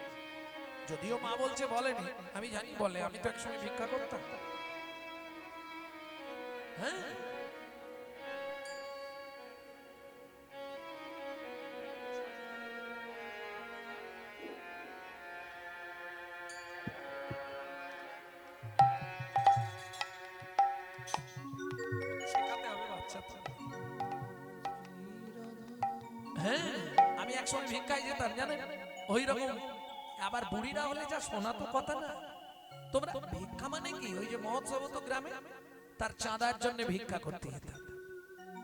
যদিও মা বলছে বলেনি, আমি জানি বলে, আমি তো একসময় ভিক্ষা করতাম। হ্যাঁ হ্যাঁ, আমি একসময় ভিক্ষায় যেতাম জানেন, ওই রকম। আবার বুড়িরা হলে যা শোনা তো কথা না। তোমরা ভিক্ষা মানে কি, ওই যে মহোৎসব তো গ্রামে, তার চাঁদার জন্য ভিক্ষা করতে যেতাম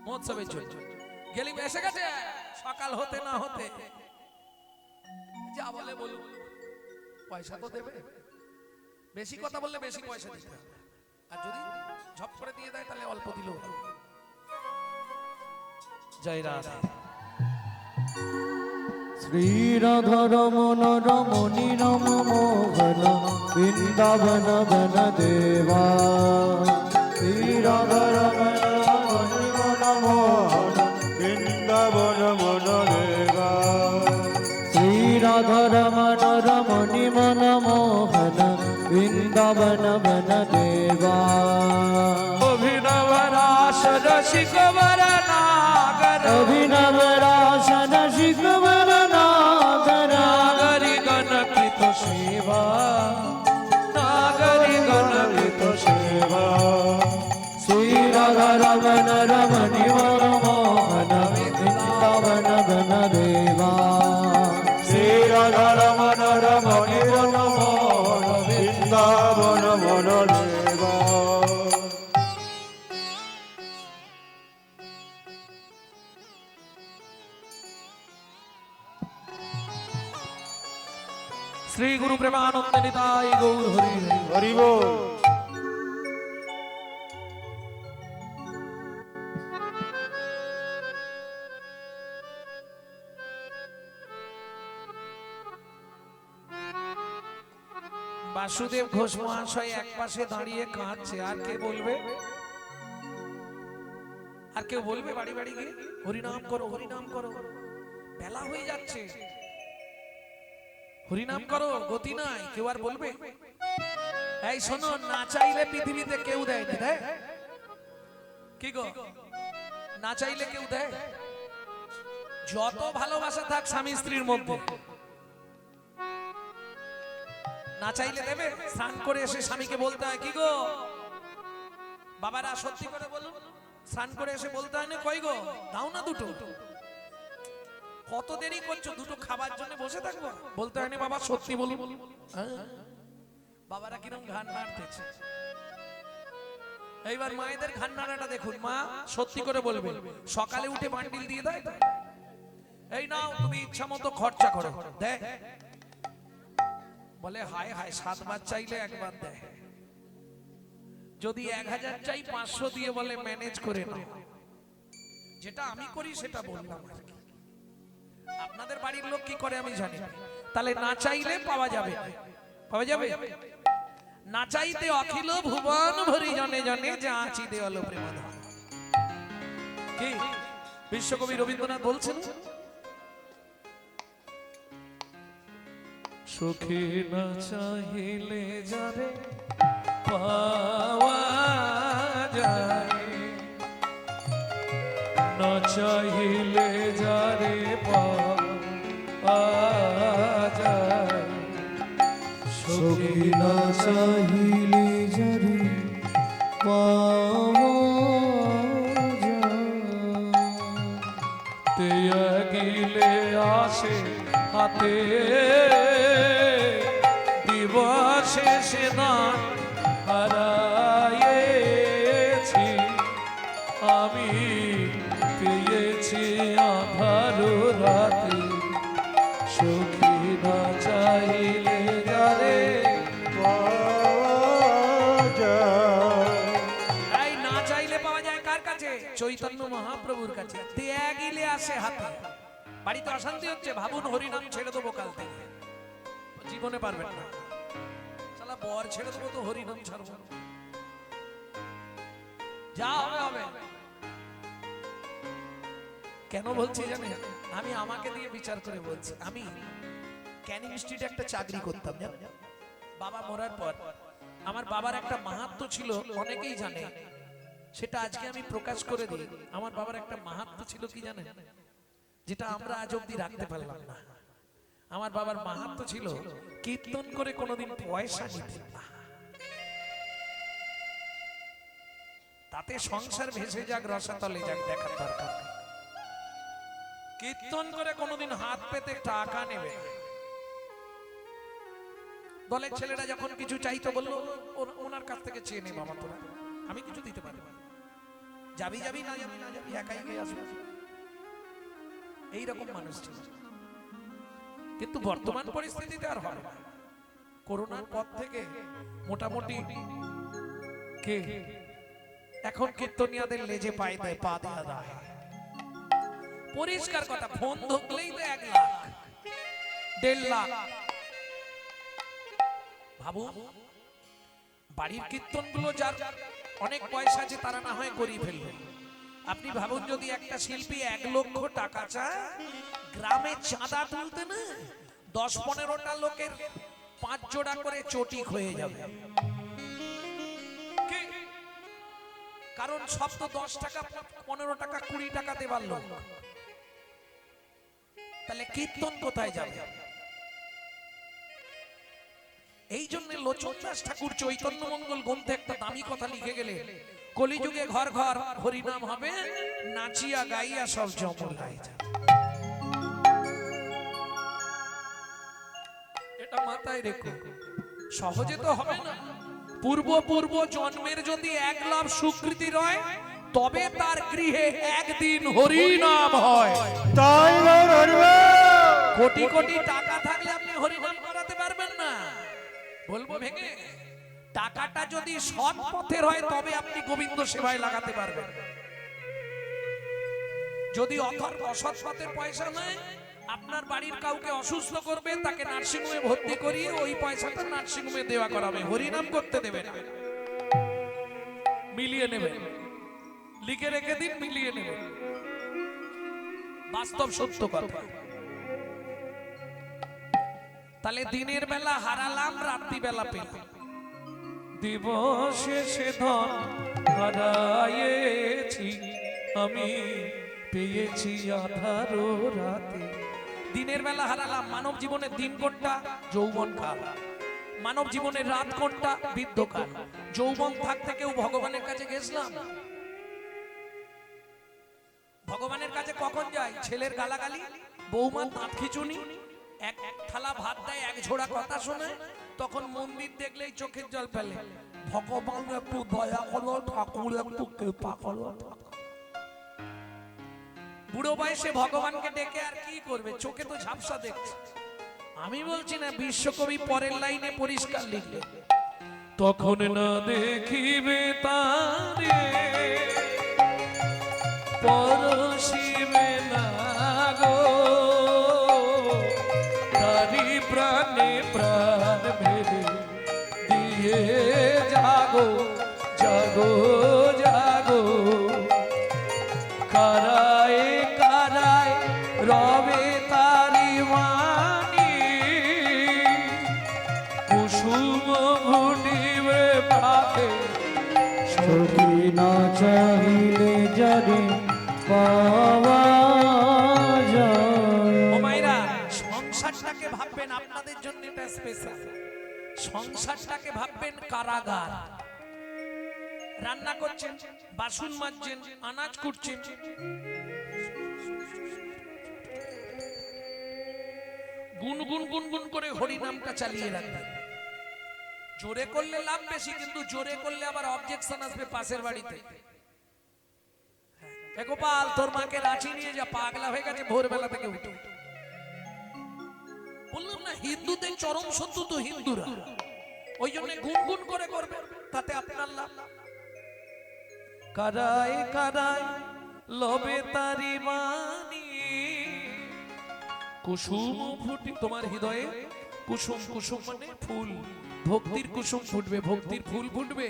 মহোৎসবের জন্য। গেলি এসে গেছে সকাল হতে না হতে, যা বলে বলুন, পয়সা তো দেবে। বেশি কথা বললে বেশি পয়সা দিতে হবে, আর যদি ঝপ করে দিয়ে দেয় তাহলে অল্প দিলেও হবে। জয় রাধা। শ্রীরাধরমণ রমণী রম মোহন বৃন্দাবন বন দেবা। শ্রীরাধরমণ রমণী মন মোহন বৃন্দাবন মন দেবা। শ্রীরাধরমণ রমণী মন মোহন বৃন্দাবন বন দেবা। অভিনব রাস রসিক বর নাগর, অভিনব রাস রসিক বর নাগর। নাগরি গণকৃত সেবা, নাগরি গণকৃত সেবা। শ্রীরাধরমণ রমণী মন মোহন বৃন্দাবন বন দেবা। শ্রীরাধরমণ রমণী মন মোহন বৃন্দাবন মন দেবা। শ্রী গুরু প্রেমানন্দ নিতাই গৌর হরি হরি। হরি বল। বাসুদেব ঘোষ মহাশয় এক পাশে দাঁড়িয়ে কাঁদছে। আর কে বলবে? আর কেউ বলবে বাড়ি বাড়ি গিয়ে হরিনাম করো, হরিনাম করো? বেলা হয়ে যাচ্ছে, হরিনাম করো, গতি নাই। কেউ আর বলবে? এই শোনো, না চাইলে পৃথিবীতে কেউ দেয় না, দেয় কি গো? না চাইলে কেউ দেয়? যত ভালোবাসা থাক স্বামী স্ত্রীর মধ্যে, না চাইলে দেবে? স্নান করে এসে স্বামীকে বলতে হয়, কি গো বাবারা সত্যি করে বলুন, স্নান করে এসে বলতে হয় না, কই গো দাও না দুটো? কত দেরি করছো, দুটো খাবার জন্য বসে থাকবো? বলতে হয় না বাবা সত্যি বলুন। হ্যাঁ, বাবারা কিরম ঘান নাড়তেছে। এইবার মায়েদের ঘান নাড়াটা দেখুন। মা সত্যি করে বলবে, সকালে উঠে বান্ডিল দিয়ে দেয়, এই নাও তুমি ইচ্ছা মতো খরচা করো, দেয়? বলে হায় হায়, 7 বার চাইলে একবার দেয়। যদি 1000 চাই 500 দিয়ে বলে ম্যানেজ করে নাও। যেটা আমি করি সেটা বললাম আর কি। আপনাদের বাড়ির লোক কি করে আমি জানি না। তাহলে না চাইলে পাওয়া যাবে, পাওয়া যাবে। না চাইতে অখিল ভুবন ভরি জনে জনে যা আছি দেওয়াল প্রেমধন। কি বিশ্বকবি রবীন্দ্রনাথ বলছেন? সুখী না চাহিলে যারে পাওয়া যায়, না চাহিলে যারে পাওয়া যায়। সুখী না চাহিলে যারে পাওয়া যায়। তে গিলে আসে হাতে দিবসে সেদান হারায়েছি আমি, পেয়েছি আধার রাতে। সুখী না চাইলে যারে এই না চাইলে পাওয়া যায় কার কাছে? চৈতন্য মহাপ্রভুর কাছে। ত্যাগিলে আসে হাতে। বাড়িতে অশান্তি হচ্ছে, ভাবুন হরিনাম ছেড়ে দেবো কাল থেকে, জীবনে পারবেন না। শালা বর ছেড়ে দেবো তো হরিনাম ছাড়বো, যা হবে হবে। কেন বলছি জানেন? আমি আমাকে দিয়ে বিচার করে বলছি। আমি ক্যানিং স্ট্রিটে একটা চাকরি করতাম জানেন। বাবা মরার পর আমার বাবার একটা মাহাত্ম্য ছিল, অনেকেই জানে, সেটা আজকে আমি প্রকাশ করে দিই। আমার বাবার একটা মাহাত্ম্য ছিল কি জানেন, যেটা আমরা আজ অব্দি রাখতে পারলাম না। আমার বাবার মাহাত্ম্য ছিল কীর্তন করে কোনোদিন পয়সা নিতেন না। তাতে সংসার ভেসে যাক, রসাতলে যাক, দেখার দরকার নেই। কীর্তন করে কোনোদিন হাত পেতে টাকা নেবে না। দলের ছেলেরা যখন কিছু চাইতো বললো ওনার কাছ থেকে চেয়ে নে বাবা তোরা, আমি কিছু দিতে পারি না, যাবি যাবি না যাবি না যাবি একাই গিয়ে আসবে, এইরকম মানুষ ছিল। কিন্তু বর্তমান পরিস্থিতিতে আর হয় না। করোনার পর থেকে মোটামুটি কে এখন কীর্তনিয়াদের লেজে পায়ে দেয়, পা দেয়া দেয়। পরিষ্কার কথা, ফোন ধরলেই তো 1 লাখ 1.5 লাখ। ভাবু, বাড়ির কীর্তনগুলো যার অনেক পয়সা আছে তারা না হয় করিয়ে ফেলবে। আপনি ভাবুন যদি একটা শিল্পী 1 লক্ষ টাকা চায়, গ্রামে চাঁদা তুলতে না 10-15টা লোকের 5 জোড়া করে চটি হয়ে যাবে। কারণ সব তো 10 টাকা 15 টাকা 20 টাকা দেবার লোক, তাহলে কীর্তন কোথায় যাবে? এই জন্য লোচনদাস ঠাকুর চৈতন্য মঙ্গল গ্রন্থে একটা দামি কথা লিখে গেলে, কলিযুগে ঘর ঘর হরিনাম হবে, নাচিয়া গাইয়া সব জমলাই যাবে। এটা মাথায় রেখো, সহজে তো হবে না। পূর্ব জন্মের যদি 1 লাভ স্বীকৃতি রয়, তবে তার গৃহে একদিন হরিনাম হয়। তাই কোটি কোটি টাকা থাকলে আপনি হরিনাম করাতে পারবেন না। বলবো ভেঙে, টাকাটা যদি সৎ পথের হয় তবে আপনি গোবিন্দ সেবায় লাগাতে পারবেন। যদি অসৎ পথের পয়সা নয়, আপনার বাড়ির কাউকে অসুস্থ করবে, তাকে নার্সিংহোমে ভর্তি করিয়ে ওই পয়সাটা নার্সিংহোমে দেওয়া করাবে, হরিনাম করতে দেবে না। মিলিয়ে নেবে, লিখে রেখে দিন, মিলিয়ে নেবে, বাস্তব সত্য কথা। তাহলে দিনের বেলা হারালাম, রাত্রি বেলা পেলাম। দিবসে সে ধন হারায়েছি আমি, পেয়েছি আধারো রাতে। দিনের বেলা হারালাম। মানব জীবনের দিন কোনটা? যৌবন কাল। মানব জীবনের রাত কোনটা? বৃদ্ধকাল। যৌবন থাকতে কেউ ভগবানের কাছে গেছিলাম? ভগবানের কাছে কখন যায়? ছেলের গালাগালি, বৌমার দাঁত খিচুনি, এক থালা ভাত দেয়, 1 ঝোড়া কথা শোনে, তখন মন্দির দেখলেই চোখের জল ফেলে, ভগবান একটু দয়া করো, ঠাকুর একটু কৃপা করো। বুড়ো বয়সে ভগবানকে ডেকে আর কি করবে? চোখে তো ঝাপসা দেখছে। আমি বলছি না, বিশ্বকবি পরের লাইনে পরিষ্কার লিখলে, তখন না দেখিবে তারে, পরশিবে না গো, তারি প্রাণে প্রাণ ভেবে দিয়ে জাগো জাগো জাগো, কারায় কারায় রবে তারি মানি, কুসুম ঘুটিবে পাখে, সখী না চাহিলে যারে পাওয়া যায়। ও মাইরা, সংসারটাকে ভাববেন আপনাদের জন্য এটা স্পেশাল। সংসারটাকে ভাববেন কারাগার। রান্না করছেন, বাসন মাজছেন, আনাজ কুটছেন, গুনগুন গুনগুন করে হরি নামটা চালিয়ে রাখবেন। জোরে করলে লাভ বেশি, কিন্তু জোরে করলে আবার অবজেকশন আসবে পাশের বাড়িতে। গোপাল, তোর মাকে রাঁচি নিয়ে যা, পাগলা হয়ে গেছে ভোরবেলা থেকে উঠে। বললাম না, হিন্দুদের চরম শত্রু তো হিন্দুরা, ওই জন্য গুনগুন করে করবে, তাতে আপনার লাভ। কারায় কারায় লবে তারি বাণী, কুসুম ফুটি, তোমার হৃদয়ে কুসুম, কুসুম মানে ফুল, ভক্তির কুসুম ফুটবে, ভক্তির ফুল ফুটবে।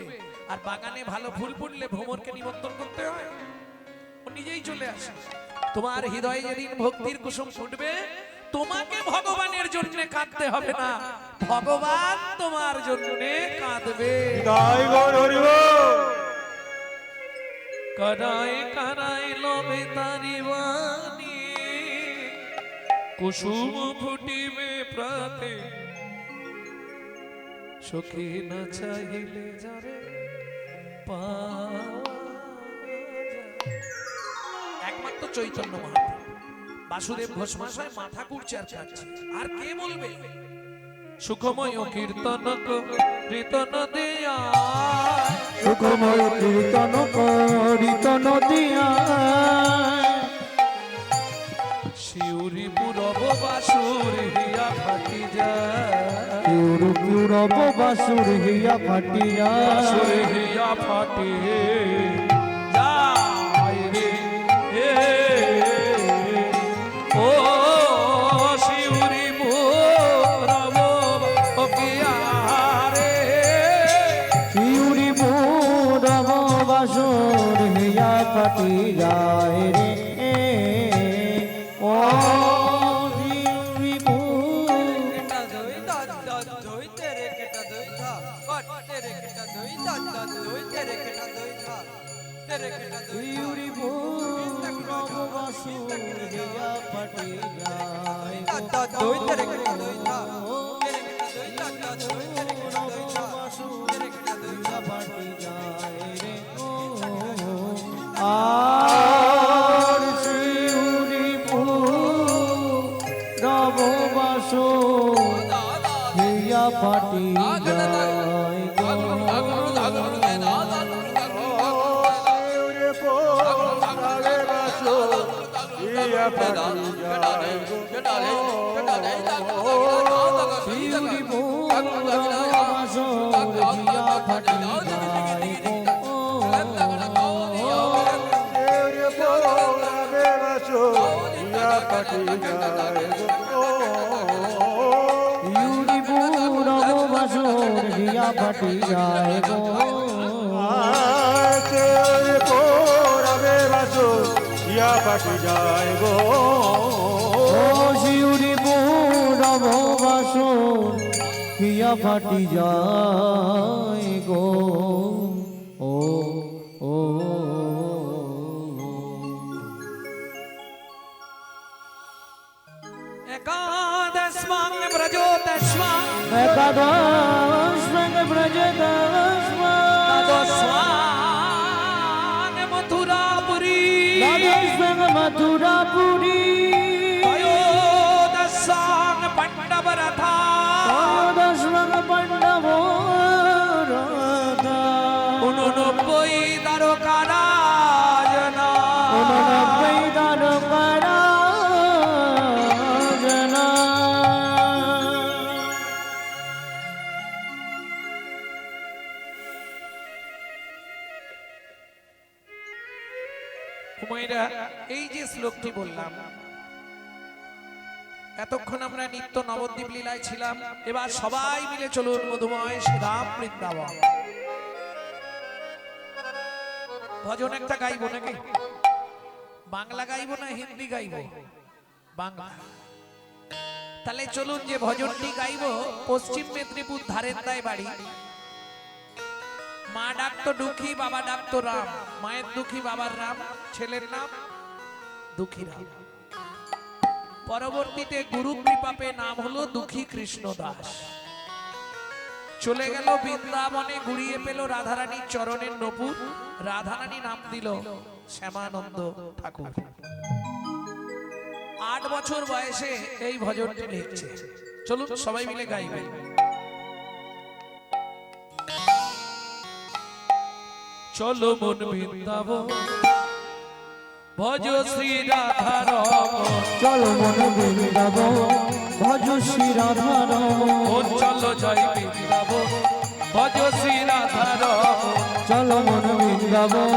আর বাগানে ভালো ফুল ফুটলে ভ্রমরকে নিমন্ত্রণ করতে হয়, ও নিজেই চলে আসে। তোমার হৃদয়ে যেদিন ভক্তির কুসুম ফুটবে, তোমাকে ভগবানের জন্য কাঁদতে হবে না, ভগবান তোমার জন্য কাঁদবে। তাই গৌর হরি বল। কারায় কারায় লবে তারি বাণী, কুসুম ফুটিবে প্রাতে, সখী না চাহিলে যারে পাওয়া যায়। একমাত্র চৈতন্য মহাপ্রভু। বাসুদেব ঘোষমশাই মাথা কুড়ছে আর কাঁদছে। আর কে বলবে? সুখময় কীর্তন কীর্তন দিয়া, সুখময় কীর্তন কীর্তন দিয়া, শিউরি পুরব বাসুর হিয়া ফাটি যায়, পুরু পুরব বাসুর হিয়া ফাটি বাসুর যায়, হিয়া ফাটি যায় রে। ও শিউরি পুরব কিয়া রে, শিউরি পুরব বাসুর হিয়া ফাটি যায় রে। ও শিউরি শিউরি পুরব বাসুর হিয়া ফাটি যায় আর শিউরি পুরব বাসুর হিয়া ফাটি যায় শিউরি পুরব বাসুর হিয়া ফাটি যায় শিউরি পুরব বাসুর হিয়া ফাটি যায় গো পাটি যায় গো ও শিউরি পুরব বাসুর হিয়া ফাটি যায় গো ও ও একাদশমাং ব্রজোতস্মাং একাদশ ব্রজদস্মাং দ্বাদশাং মথুরাপুরী মথুরাপুরী ত্রয়োদশাং পাণ্ডবরথা দশরথ পাণ্ডব ঊননব্বই দ্বারকারাজনা 89 দ্বারকারা জনা কুমারীরা, এই যে শ্লোকটি বললাম, এতক্ষণ আমরা নিত্য নবদ্বীপ লীলায় ছিলাম। এবার সবাই মিলে চলুন মধুময় শ্রীরাম বৃন্দাবন। ভজন একটা গাইবো নাকি? বাংলা গাইবো না হিন্দি গাইবো? বাংলা। তাহলে চলুন যে ভজনটি গাইবো, পশ্চিম মেদিনীপুর ধারেন্দায় বাড়ি। মা ডাকতো দুঃখী, বাবা ডাকতো রাম। মায়ের দুঃখী, বাবার রাম, ছেলের নাম দুঃখী রাম। পরবর্তীতে গুরু কৃপা পেয়ে নাম হলো দুঃখী কৃষ্ণ দাস। চলে গেল বৃন্দাবনে, গুড়িয়ে পেল রাধারানীর চরণের নপুর। রাধারানী নাম দিল শ্যামানন্দ ঠাকুর। 8 বছর বয়সে এই ভজনটি লিখছে। চলুন সবাই মিলে গাইবেন। চলো মন বৃন্দাবন, ভজ শ্রী রাধা রমন। চলো মন বৃন্দাবন, ভজ শ্রী রাধা রমন। চলো জয় বৃন্দাবন, ভজ শ্রী রাধা রমন। চলো মন বৃন্দাবন,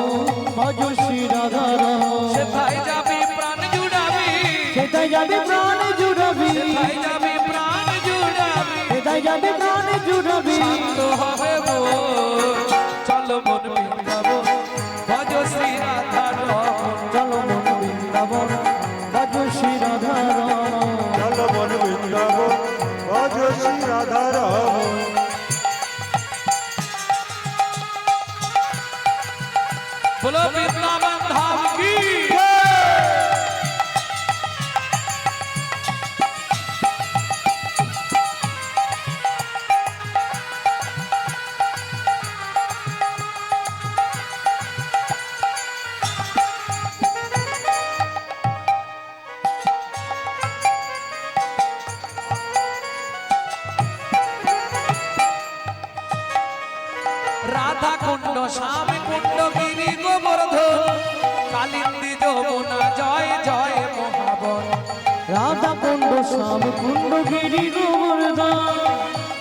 ভজ শ্রী রাধা রমন। সেথায় যাবি প্রাণ জুড়াবি, সেটাই যাবে প্রাণ জুড়াবি, সেথায় যাবি প্রাণ জুড়াবি, সেটাই যাবে প্রাণ জুড়াবি। শান্ত হবে মন। চলো মন বৃন্দাবন, ভজ শ্রী রাধা রমন। চলো মন বৃন্দাবন, ভজ শ্রী রাধা রমন। চলো মন বৃন্দাবন, ভজ শ্রী রাধা রমন। बोलो वृंदावन धाम की। স্বামী কুণ্ড গিরি গোবর্ধন কালিন্দী যমুনা জয় জয় মহাবন রাধা কুণ্ড শ্যাম কুণ্ড গিরি গোবর্ধন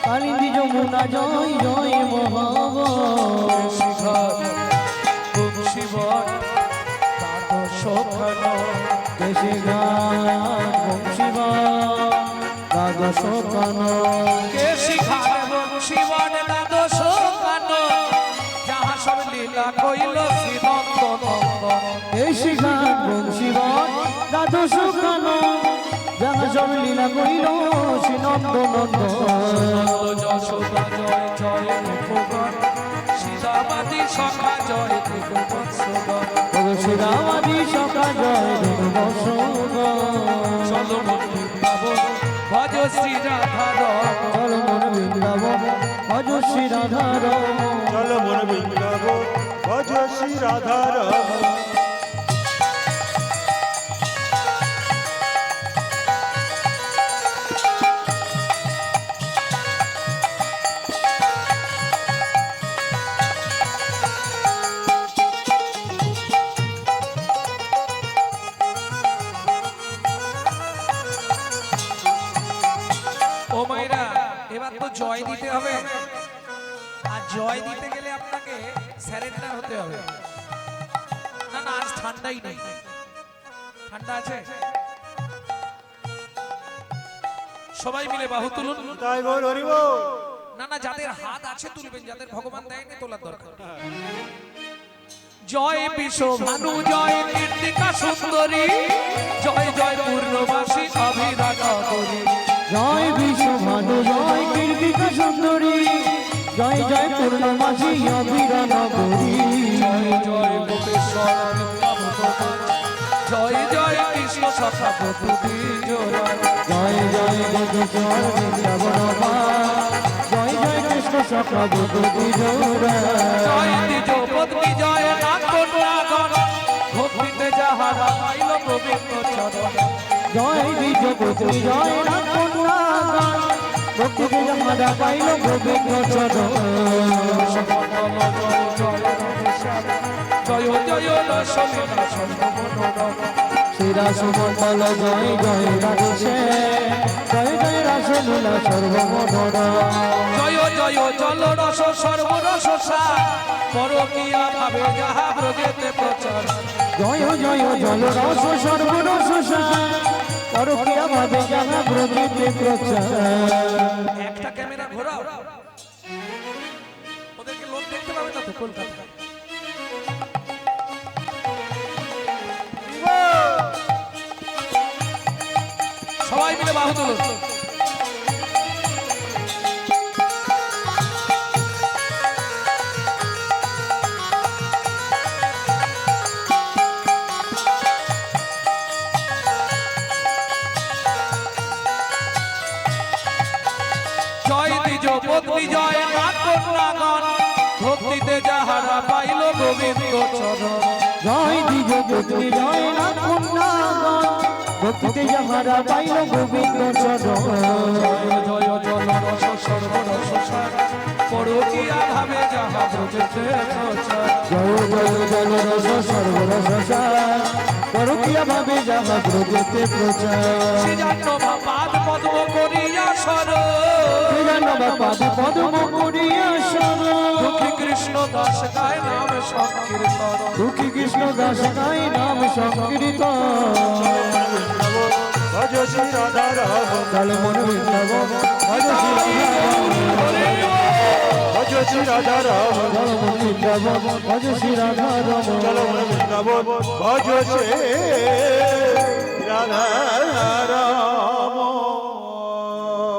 কালিন্দী যমুনা জয় জয় মহাবন শিখর বংশীবন দ্বাদশ খান দেশে গান বংশীবান দ্বাদশ কান কে শিখার বংশীবন দ্বাদশ খান যাহা সব লীলা কইল শ্রীনন্দ নন্দন দেশে গান বংশীবান দ্বাদশ কান যাহা সব লীলা করিল শ্রী নন্দ নন্দন যশোদা জয় জয় মুখগণ সীতাবাদী সখা জয় ত্রিভুবনসুদন শ্রীরামাদি সখা জয় চলো মন বৃন্দাবন ভজ শ্রী রাধারম চল মন বৃন্দাবন ভজ শ্রী রাধারম চল মন বৃন্দাবন ভজ শ্রী রাধারমণ। ও মাইরা এবার তো জয় দিতে হবে আর জয় দিতে গেলে আপনাকে স্যারেন্ডার হতে হবে না না আজ ঠান্ডাই নেই ঠান্ডা আছে সবাই মিলে বাহু তুলুন তাই বল হরিব না না যাদের হাত আছে তুলবেন যাদের ভগবান দেয়নি তোলার দরকার জয় বিশ্ব ভানু জয় কীর্তিকা সুন্দরী জয় জয় পূর্ণবাসী অভিরাট করি জয় বিশ্বভানু জয় কীর্তিকা সুন্দরী জয় জয় পূর্ণমাসী অভিরান গৌরী জয় জয় গোপেশ্বর জয় জয় কৃষ্ণ সখা প্রভৃতি জোড়া জয় জয় গোপেশ্বর বৃন্দাবন জয় জয় কৃষ্ণ সখা বুদ্ধি জোড়া জয় দ্বিজ পত্নী জয় নাগণ ভক্তিতে যাহারা পাইল গোবিন্দ চরণ জয় দ্বিজ পুত্রী জয় নাগণ ভক্তিতে যাহারা পাইল গোবিন্দ চরণ জয় জয় রসলীলা সর্বমনোরম শ্রীরা সুমঙ্গল জয় জয় রাধে জয় জয় রাসলীলা সর্বমনোরম জয় জয় জল রস সর্বরস পরকিয়া ভাবে যাহা ব্রজেতে প্রচার জয় জয় জল রস সর্বরস পরকিয়া ভাবে যাহা ব্রজিতে প্রচার একটা ক্যামেরা ঘোরাও ওদেরকে লোক দেখতে পাবে না তো কলকাতা সবাই মিলে বাহু তুলুন জয় দ্বিজ পত্নী জয় নাগণ ভক্তিতে যাহারা পাইল গোবিন্দ চরণ জয় দ্বিজ পুত্রী জয় নাগণ ভক্তিতে যাহারা পাইল গোবিন্দ চরণ জয় জয় জল রস সর্বরস পরকিয়া ভাবে যাহা ব্রজেতে প্রচার জয় জয় জল রস সর্বরস পরকিয়া ভাবে যাহা ব্রজেতে প্রচার শ্রীজান্ন পাদ পদ্ম করিয়া সর পাদ পদ্ম করিয়া সর দুঃখী কৃষ্ণ দাস গায় নাম সংকীর্তন দুঃখী কৃষ্ণ দাস গাই নাম সংকীর্তন ভজ শ্রী রাধারমণ। চল মন বৃন্দাবন ভজ শ্রী রাধারমণ ভজ শ্রী রাধারমণ। চল মন বৃন্দাবন ভজ শ্রী রাধারমণ চল মন বৃন্দাবন ভজ শ্রী রাধারমণ।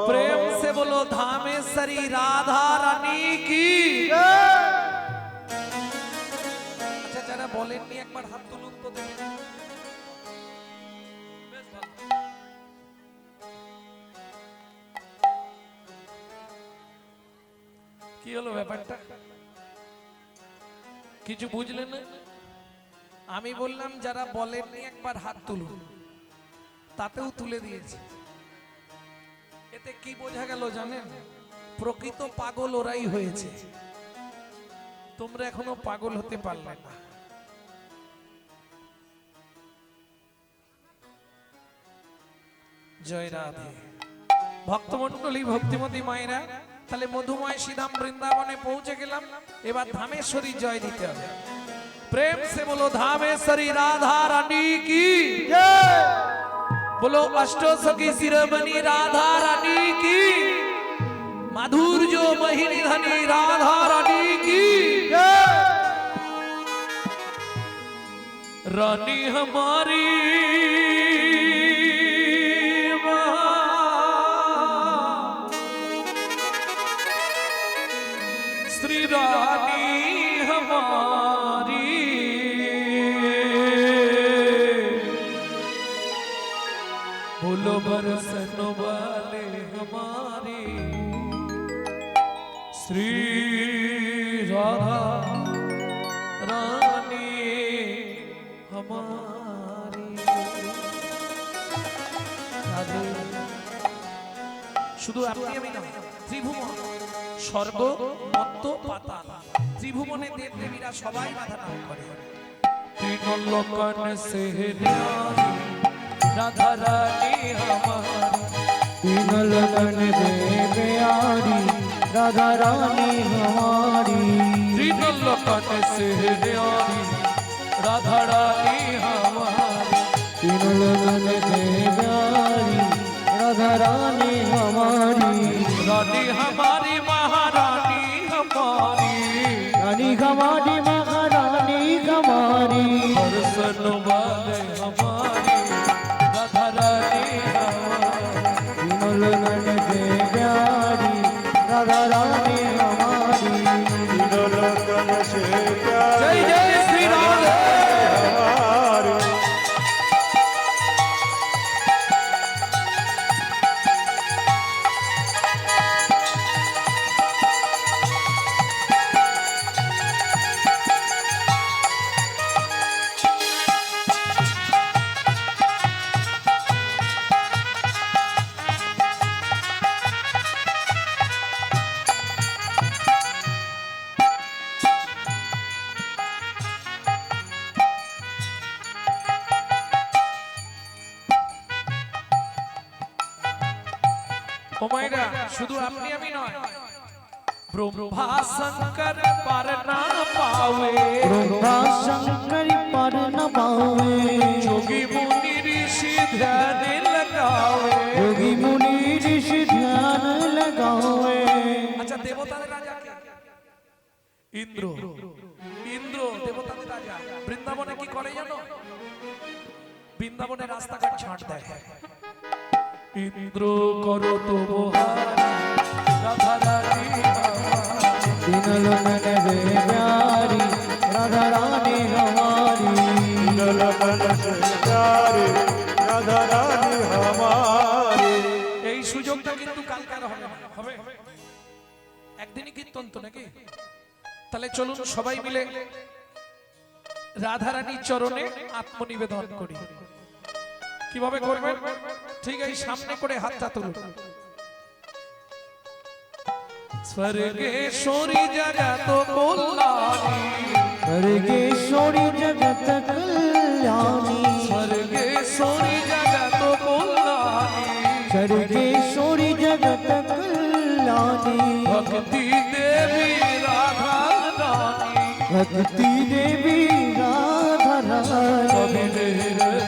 प्रेम से बोलो धामेश्वरी राधा रानी की আচ্ছা যারা বলেননি একবার হাত তুলুন তো দেখি বেশ ভালো। কি হলো ব্যাপারটা কিছু বুঝলেন না আমি বললাম যারা বলেননি একবার হাত তুলুন তাতেও তুলে দিয়েছে এতে কি বোঝা গেল জানেন প্রকৃত পাগল ওরাই হয়েছে তোমরা এখনো পাগল হতে পারলে না। জয় রাধে। ভক্তমন্ডলী, ভক্তিমতী মায়েরা, তাহলে মধুময় শ্রীধাম বৃন্দাবনে পৌঁছে গেলাম। এবার ধামেশ্বরী জয় দিতে হবে। प्रेम से बोलो धामेश्वरी राधा रानी की जय। बोलो अष्टो सखी शिरोमणि राधा रानी की, माधुर्य महिनी धनी राधा रानी की जय। रानी हमारी श्री रानी हमारी, बोलो बरसन वाले हमारी श्री राधा रानी हमारी। राधे। শুধু আপনি আমি না, ত্রিভুবন স্বর্গ মত্ত পাতাল ত্রিভুবনে দেব দেবীরা সবাই বাধা নাম করে। तीन लोकन से न्यारी राधा रानी हमारी, तीन लगन दे प्यारी राधा रानी हमारी। तीन लोकन से न्यारी राधा रानी हमारी, तीन लगन दे प्यारी राधा रानी हमारी। रानी हमारी महारानी हमारी, रानी हमारी महारानी हमारी। दर्शन वाले हमारी राधा रानी हमारी, तीन लगन दे प्यारी राधा रानी हमारी। तीनों लोकन से जय प्यारी जय श्री राधे। हमारी। ও মায়েরা, শুধু আপনি আমি নয়, ব্রহ্মা শঙ্কর পার না পাওয়ে, ब्रह्मा शंकर पर न पावे। যোগী মুনি ঋষি ধ্যান লাগাवे। योगी मुनि ऋषि ध्यान लगावे। আচ্ছা, দেবতাদের রাজা কে? ইন্দ্র। ইন্দ্র দেবতাদের রাজা। বৃন্দাবনে কি করে জানো? বৃন্দাবনে রাস্তাঘাট ছাঁট দেয়। ইন্দ্র করো তো বহারি রাধা রানী हमारी, तीन लगन दे प्यारी राधा रानी हमारी। तीनों लोकन से प्यारी राधा रानी हमारी। এই সুযোগটা কিন্তু কালকার হবে না, হবে একদিনই কীর্তন তো নাকি? তাহলে চলুন সবাই মিলে রাধারানীর চরণে আত্মনিবেদন করি। কিভাবে করবেন? ঠিক এই সামনে করে হাতটা তুলুন। স্বর্গেশ্বরী জগত কল্যাণী, स्वर्गेश्वरी जगत कल्याणी। স্বর্গেশ্বরী জগত কল্যাণী, स्वर्गेश्वरी जगत कल्याणी। ভক্তি দেবী রাধা রানী, भक्ति देवी राधा रानी। কবিরের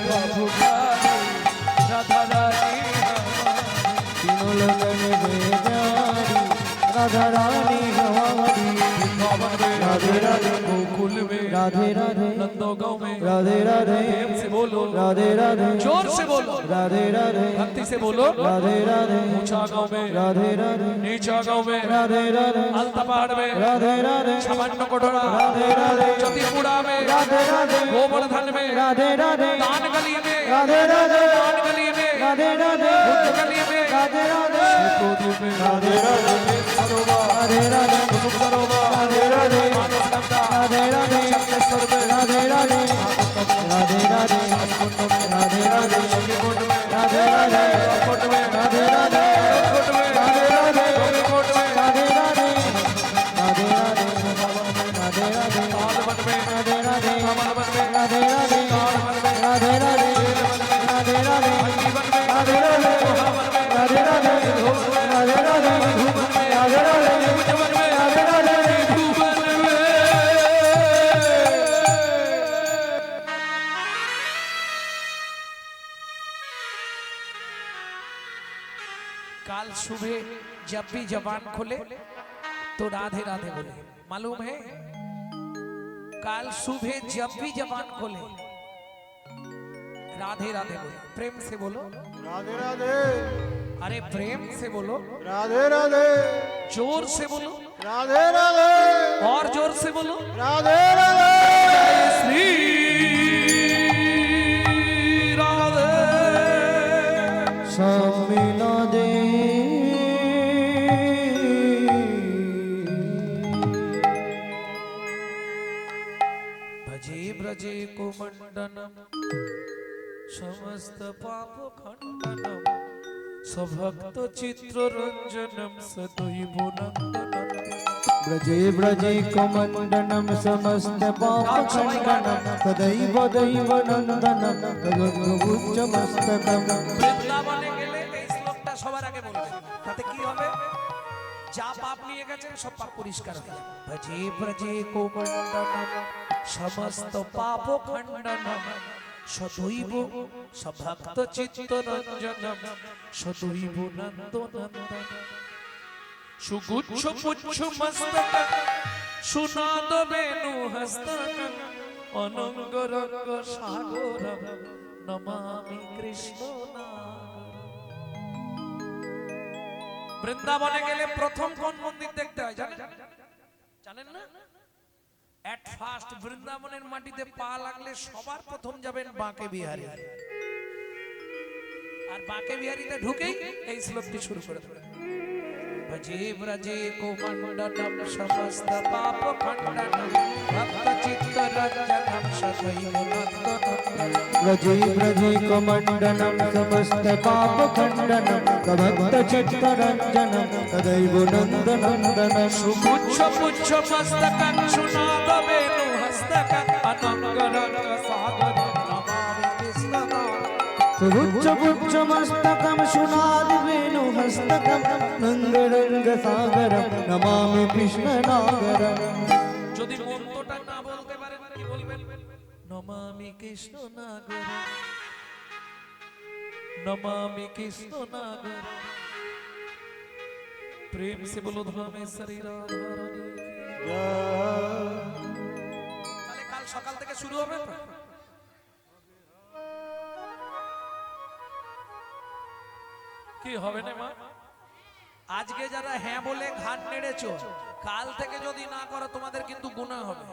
প্রভুকারী রাধা রানী हमारी, तीनों लगन दे प्यारी राधा रानी हमारी। वृंदावन में राधे राधे गोकुल में राधे राधे नंदगांव में राधे राधे प्रेम से बोलो, राधे राधे जोर से बोलो, राधे राधे भक्ति से बोलो। राधे राधे ऊंचा गांव में, राधे राधे नीचा गांव में, राधे राधे अलता पहाड़ में, राधे राधे सामान्य कोठरा, राधे राधे ज्योतिपुरा में, राधे राधे गोवर्धन में, राधे राधे दान गली में, राधे राधे दान गली में, राधे राधे बुद्ध गली में, राधे राधे कोदी में, राधे राधे सरोवर, राधे राधे कुसुम सरोवर, राधे राधे मानस गंगा, राधे राधे चक्रेश्वर में, राधे राधे राधे राधे राधे राधे कोट में, राधे राधे कोट में, राधे राधे कोट में, राधे राधे कोट में, राधे राधे राधे राधे राधे রাধে রাধে রাধে রাধে রাধে রাধে রাধে রাধে काल सुबह जब भी जबान खोले तो राधे राधे बोले, मालूम है? काल सुबह जब भी जबान खोले राधे राधे बोले। प्रेम से बोलो, राधे राधे अरे प्रेम से बोलो, राधे राधे जोर से बोलो, राधे राधे और जोर से बोलो। राधे राधे श्री राधे सब मिला दे भजे ब्रजे को मंडनम समस्त पाप खंडनम सभक्त चित्र रंजनम सदैव नंदनम। ब्रजे ब्रजे कमंडनम समस्त पाप खंडनम सदैव दैव नंदनम तदुच्च मस्तकम। বৃন্দাবনে গেলে এই শ্লোকটা সবার আগে বলবেন, তাতে কি হবে? যা পাপ নিয়ে গেছেন সব পাপ পরিষ্কার হয়ে যাবে। ভজে ব্রজে কোমণ্ডনম সমস্ত পাপ খণ্ডনম সদৈব সভক্ত চিত্ত রঞ্জনম সদৈব নন্দনন্দনম। সুগুচ্ছ পুচ্ছ মস্তক সুনাদ বেণু হস্তক অনঙ্গ রঙ্গ সাগরম নমামি কৃষ্ণ নাগরম। বৃন্দাবনে গেলে প্রথম কোন মন্দির দেখতে হয় জানেন? জানেন না? এট ফার্স্ট বৃন্দাবনের মাটিতে পা লাগলে সবার প্রথম যাবেন বাঁকে বিহারী, আর বাঁকে বিহারীতে ঢুকেই এই শ্লোকটি শুরু করে দেবেন। भजे ब्रजे कोमण्डनम समस्त पाप खंडनम भक्त चित्त रंजनम सदैव नंदनम। ब्रजे ब्रजे कमंडनम समस्त पाप खंडनम भक्त चित्त रंजनम सदैव नंदनंदनम। सुपुच्छ पुच्छ मस्तकं सुनाद वेणु हस्तकं अनंग रंग सागर नमामि कृष्ण नागरम। सुगुच्छ गुच्छ मस्तकम सुनाद वेणु हस्तकम नंद रंग सागरम नमामि कृष्ण नागरम। যদি মন্ত্রটা না বলতে পারেন কি বলবেন? নমামি কৃষ্ণ নাগরম, নমামি কৃষ্ণ নাগরম। প্রেম সে বলো ধর্মেশ্বরী রাধা রানী কি। তাহলে কাল সকাল থেকে শুরু হবে তো? কি হবে না মা? আজকে যারা হ্যাঁ বলে ঘাট নেড়েছো, কাল থেকে যদি না করো তোমাদের কিন্তু গুনাহ হবে।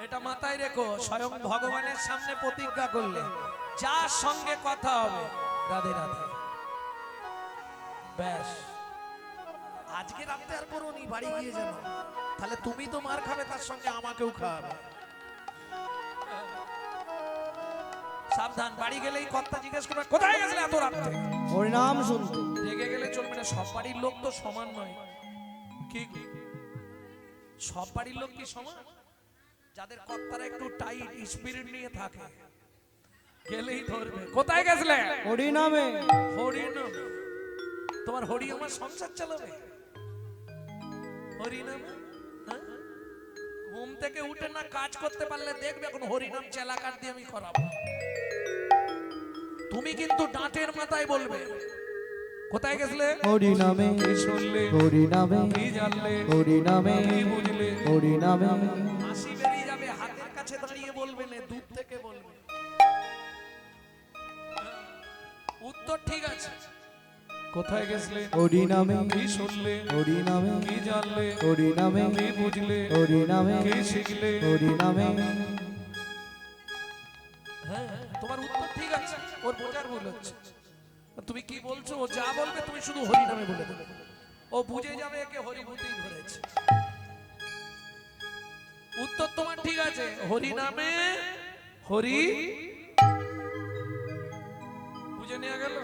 এটা মাথায় রেখো, স্বয়ং ভগবানের সামনে প্রতিজ্ঞা করলে যার সঙ্গে কথা হবে রাধে রাধে ব্যাস। আজকে রাতে আর করোনি, বাড়ি গিয়ে জানো, তাহলে তুমি তো মার খাবে, তার সঙ্গে আমাকেও খাওয়াবে। সাবধান, বাড়ি গেলেই কথা জিজ্ঞেস করবে কোথায় গেছিলে এত রাতে। হরিনাম শুনতে রেগে গেলে চলবে না, সব বাড়ির লোক তো সমান নয়। কি সব বাড়ির লোক কি সমান? যাদের কর্তারা একটু টাইট স্পিরিট নিয়ে থাকে গেলেই ধরবে কোথায় গেছিলে। হরিনামে হরিনাম, তোমার হরি আমার সংসার চালাবে হরিনামে? হ্যাঁ? ঘুম থেকে উঠে না কাজ করতে পারলে দেখবে এখন হরিনাম চেলাকার দিয়ে আমি করাবো। তুমি কিন্তু ডাঁটের মাথায় বলবে কোথায় গেছিলে। হরিনামে কি শুনলে, হরিনামে কি জানলে, হরিনামে কি বুঝলে। হরিনামে। হাসি বেরিয়ে যাবে, হাতের কাছে দাঁড়িয়ে বলবে না, দূর থেকে বলবে। উত্তর ঠিক আছে। কোথায় গেছিলে, হরিনামে কি শুনলে, হরিনামে কি জানলে, হরিনামে কি বুঝলে, হরিনামে কি শিখলে। হরিনামে। হ্যাঁ, তোমার উত্তর ঠিক আছে, ওর বোঝার ভুল হচ্ছে। তুমি কি বলছো, ও যা বলবে তুমি শুধু হরি নামে বলে দেবে, ও বুঝে যাবে একে হরিভূতেই ধরেছে। উত্তর তোমার ঠিক আছে, হরি নামে হরি বুঝে নেওয়া গেল।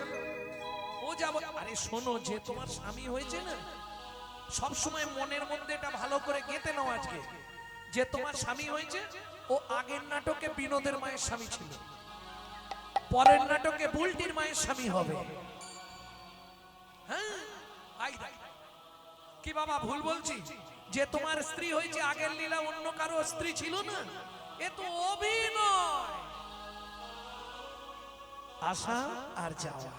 ও যা আরে শোনো, যে তোমার স্বামী হয়েছে না, সব সময় মনের মধ্যে এটা ভালো করে গেঁথে নাও আজকে, যে তোমার স্বামী হয়েছে ও ও আগের নাটকে বিনোদের মায়ের স্বামী ছিল, পরের নাটকে বুলটির মায়ের স্বামী হবে। হ্যাঁ, আই দেখ। কি বাবা ভুল বলছি? যে তোমার স্ত্রী হয়েছে আগের লীলা অন্য কারো স্ত্রী ছিল না, এ তো অভিনয়। আসা আর যাওয়া,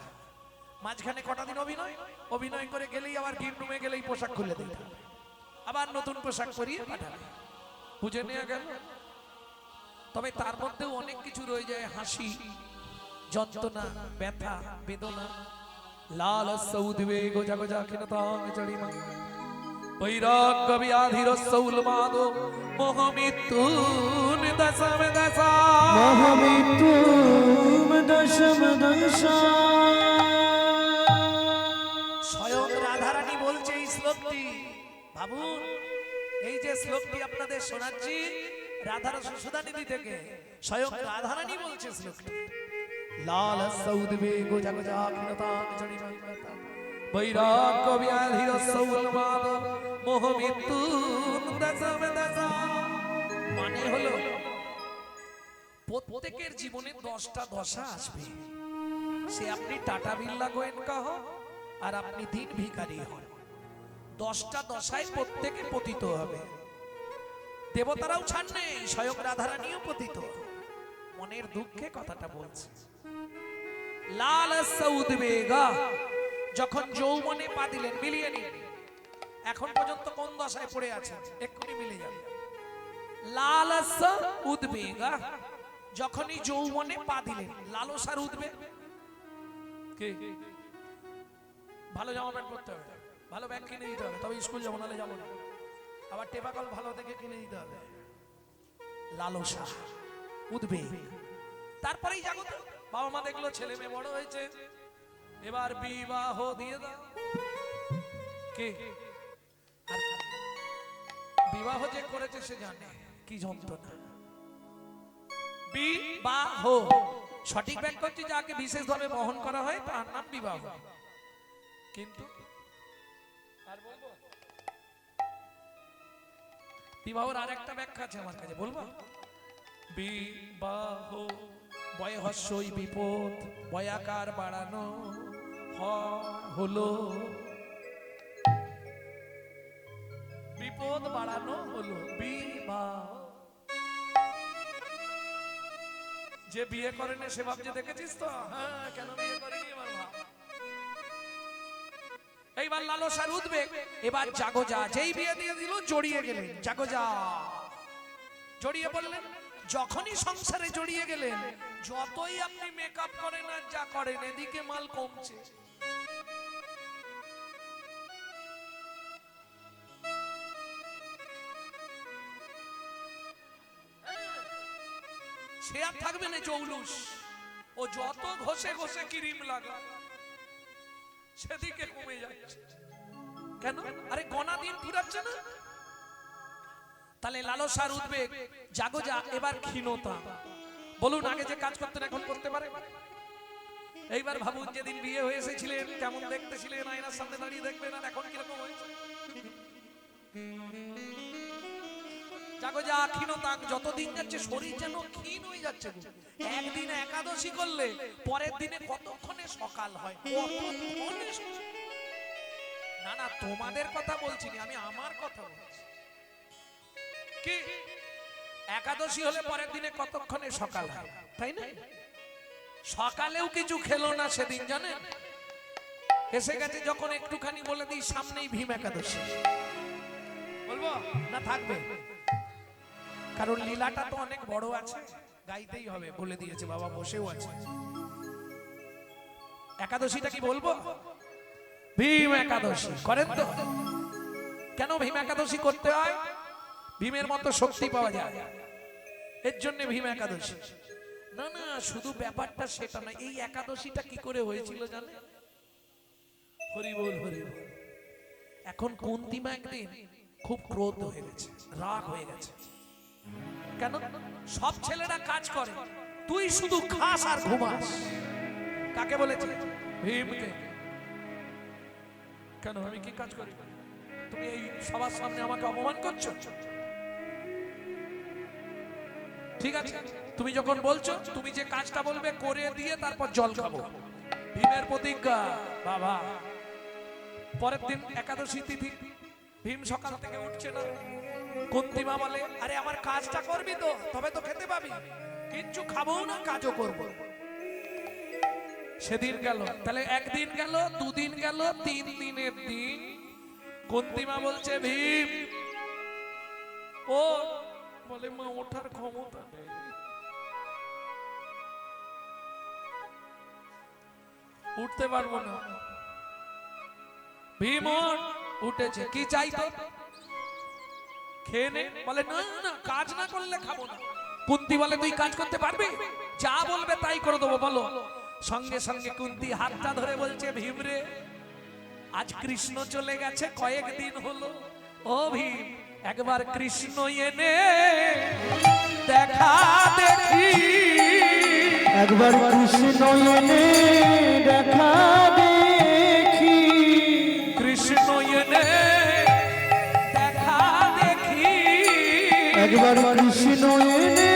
মাঝখানে কটা দিন অভিনয়, অভিনয় করে গেলেই আবার গিম রুমে গেলেই পোশাক খুলে দিতে হবে, আবার নতুন পোশাক পরিয়ে পাঠাবে, বুঝে নেওয়া গেল। তবে তার মধ্যেও অনেক কিছু রয়ে যায়, হাসি, যন্ত্রণা, ব্যথা, বেদনা, লাল উদ্বেগ জাগজা খিনতাং জড়িমা বৈরাগ্য ব্যাধির সৌলমাদ মোহ মৃত্যুন দশম দশা মহামৃত্যুম দশম দশা। স্বয়ং রাধারানী বলছে এই শ্লোকটি। ভাবুন, এই যে শ্লোকটি আপনাদের শোনাচ্ছি রাধার সুধানিধি থেকে, স্বয়ং রাধারানী বলছে শ্লোকটি। লাল উদ্বেগ জাগজা খিনতাং জড়িমা বৈরাগ্য ব্যাধির সৌলমাদ মোহ মৃত্যুন দশম দশা। মানে হলো প্রত্যেকের জীবনে 10টা দশা আসবে। সে আপনি টাটা বিড়লা গোয়েঙ্কা হন আর আপনি দিন ভিখারি হন, 10টা দশায় প্রত্যেকে পতিত হবে। দেবতারাও ছাড় নেই, স্বয়ং রাধারানীও পতিত। মনের দুঃখে কথাটা বলছে। লাল উদ্বেগা, যখন যৌবনে পা দিলেন, মিলিয়ে নিন এখন পর্যন্ত কোন দশায় পড়ে আছেন, এক্ষুনি মিলে যাবে। লালস উদ্বেগা, যখনই যৌবনে পা দিলেন, লালসার উদ্বেগ কি? ভালো জামা প্যান্ট পরতে হবে, ভালো ব্যাগ কিনে দিতে হবে, তবে স্কুল যাবো, নাহলে যাবো না। আবার টেপাকল ভালো থেকে কিনে দিতে হবে। লালসা, উদ্বেগ। তারপরেই জাগো তো, বাবা মা দেখলো ছেলে মেয়ে বড় হয়েছে, এবার বিবাহ দিয়ে দাও। কি? আর বিবাহ যে করেছে সে জানে কি যন্ত্রণা। বিবাহ সঠিক ব্যাখ্যা হচ্ছে যাকে বিশেষভাবে বহন করা হয় তার নাম বিবাহ। কিন্তু আর বলবো, বিবাহর আর একটা ব্যাখ্যা আছে আমার কাছে, বলবো। বিবাহ বয় হস্যই বিপদ, বয়াকার বাড়ানো হলো, বিপদ বাড়ানো হলো বিবাহ। যে বিয়ে করেনি সে ভাবছে দেখেছিস তো, হ্যাঁ কেন বিয়ে করেনি আমার ভাব। এইবার লালসার উদ্বেগ, এবার জাগো যা। যেই বিয়ে দিয়ে দিল জড়িয়ে গেলেন, জাগো যা, জড়িয়ে বললেন। যখনই সংসারে জড়িয়ে গেলেন, যতই আপনি মেকআপ করেন আর যা করেন, এদিকে মাল কমছে। সে আর থাকবে না জৌলুস, ও যত ঘষে ঘষে ক্রিম লাগা সেদিকে কমে যাচ্ছে। কেন? আরে গনা দিন ফুরাচ্ছে না। তাহলে লালসার উদ্বেগ, জাগো যা। এবার ক্ষীণতা, বলুন আগে যে কাজ করতেন এখন করতে পারে? এইবার ভাবুন যেদিন বিয়ে হয়ে এসেছিলেন কেমন দেখতে ছিলেন, আয়নার সামনে দাঁড়িয়ে দেখবেন, আর এখন কিরকম হয়েছে। জাগো যা, ক্ষীণতা। যতদিন যাচ্ছে শরীর যেন ক্ষীণ হয়ে যাচ্ছে। একদিন একাদশী করলে পরের দিনে কতক্ষণে সকাল হয়, কতক্ষণে। না না, তোমাদের কথা বলছি না, আমি আমার কথা বলছি। কি একাদশী হলে পরের দিনে কতক্ষণে সকাল হয়, তাই না? সকালেও কিছু খেলো না সেদিন, জানেন? এসে গেছে যখন একটুখানি বলে দিই সামনেই ভীম একাদশী, বলবো না থাকবে? কারণ লীলাটা তো অনেক বড় আছে, গাইতেই হবে, বলে দিয়েছে বাবা, বসেও আছে। একাদশীটা কি বলবো? ভীম একাদশী করেন তো? কেন ভীম একাদশী করতে হয়? ভীমের মতো শক্তি পাওয়া যায়, এর জন্য ভীম একাদশী। না না, শুধু ব্যাপারটা সেটা না। এই একাদশীটা কি করে হয়েছিল জানে? হরি বল হরি বল। এখন কুন্তিমা একদিন খুব ক্রোধ হয়ে গেছে, রাগ হয়ে গেছে। কেন? সব ছেলেরা কাজ করে, তুই শুধু খাস আর ঘুমাস। কাকে বলেছে? ভীমকে। কেন আমি কি কাজ করি? তুমি এই সবার সামনে আমাকে অপমান করছো। ঠিক আছে, তুমি যখন বলছো, তুমি যে কাজটা বলবে করে দিয়ে তারপর জল খাবো। ভীমের প্রতিজ্ঞা। বাবা, পরের দিন একাদশী তিথি, ভীম সকাল থেকে উঠছে না। কুন্তী মা বলে, আরে আমার কাজটা করবি তো, তবে তো খেতে পাবি, কিচ্ছু খাবো না, কাজও করবো। সেদিন গেল, তাহলে একদিন গেল, দুদিন গেল, 3 দিনের দিন। কুন্তী মা বলছে, ভীম ও, বলে মা ওঠার ক্ষমতা নেই। উঠতে পারবো না। ভীম উঠেছে, কি চাইতো? খেয়ে নে। বলে না না, কাজ না করলে খাবো না। কুন্তী বলে, তুই কাজ করতে পারবি? যা বলবে তাই করে দেবো, বলো। সঙ্গে সঙ্গে কুন্তী হাতটা ধরে বলছে, ভীম রে, আজ কৃষ্ণ চলে গেছে, কয়েকদিন হলো। ও ভীম, একবার কৃষ্ণ এনে দেখা দেখি, একবার কৃষ্ণ এনে দেখা দেখি, কৃষ্ণ এনে দেখা দেখি, একবার কৃষ্ণ এনে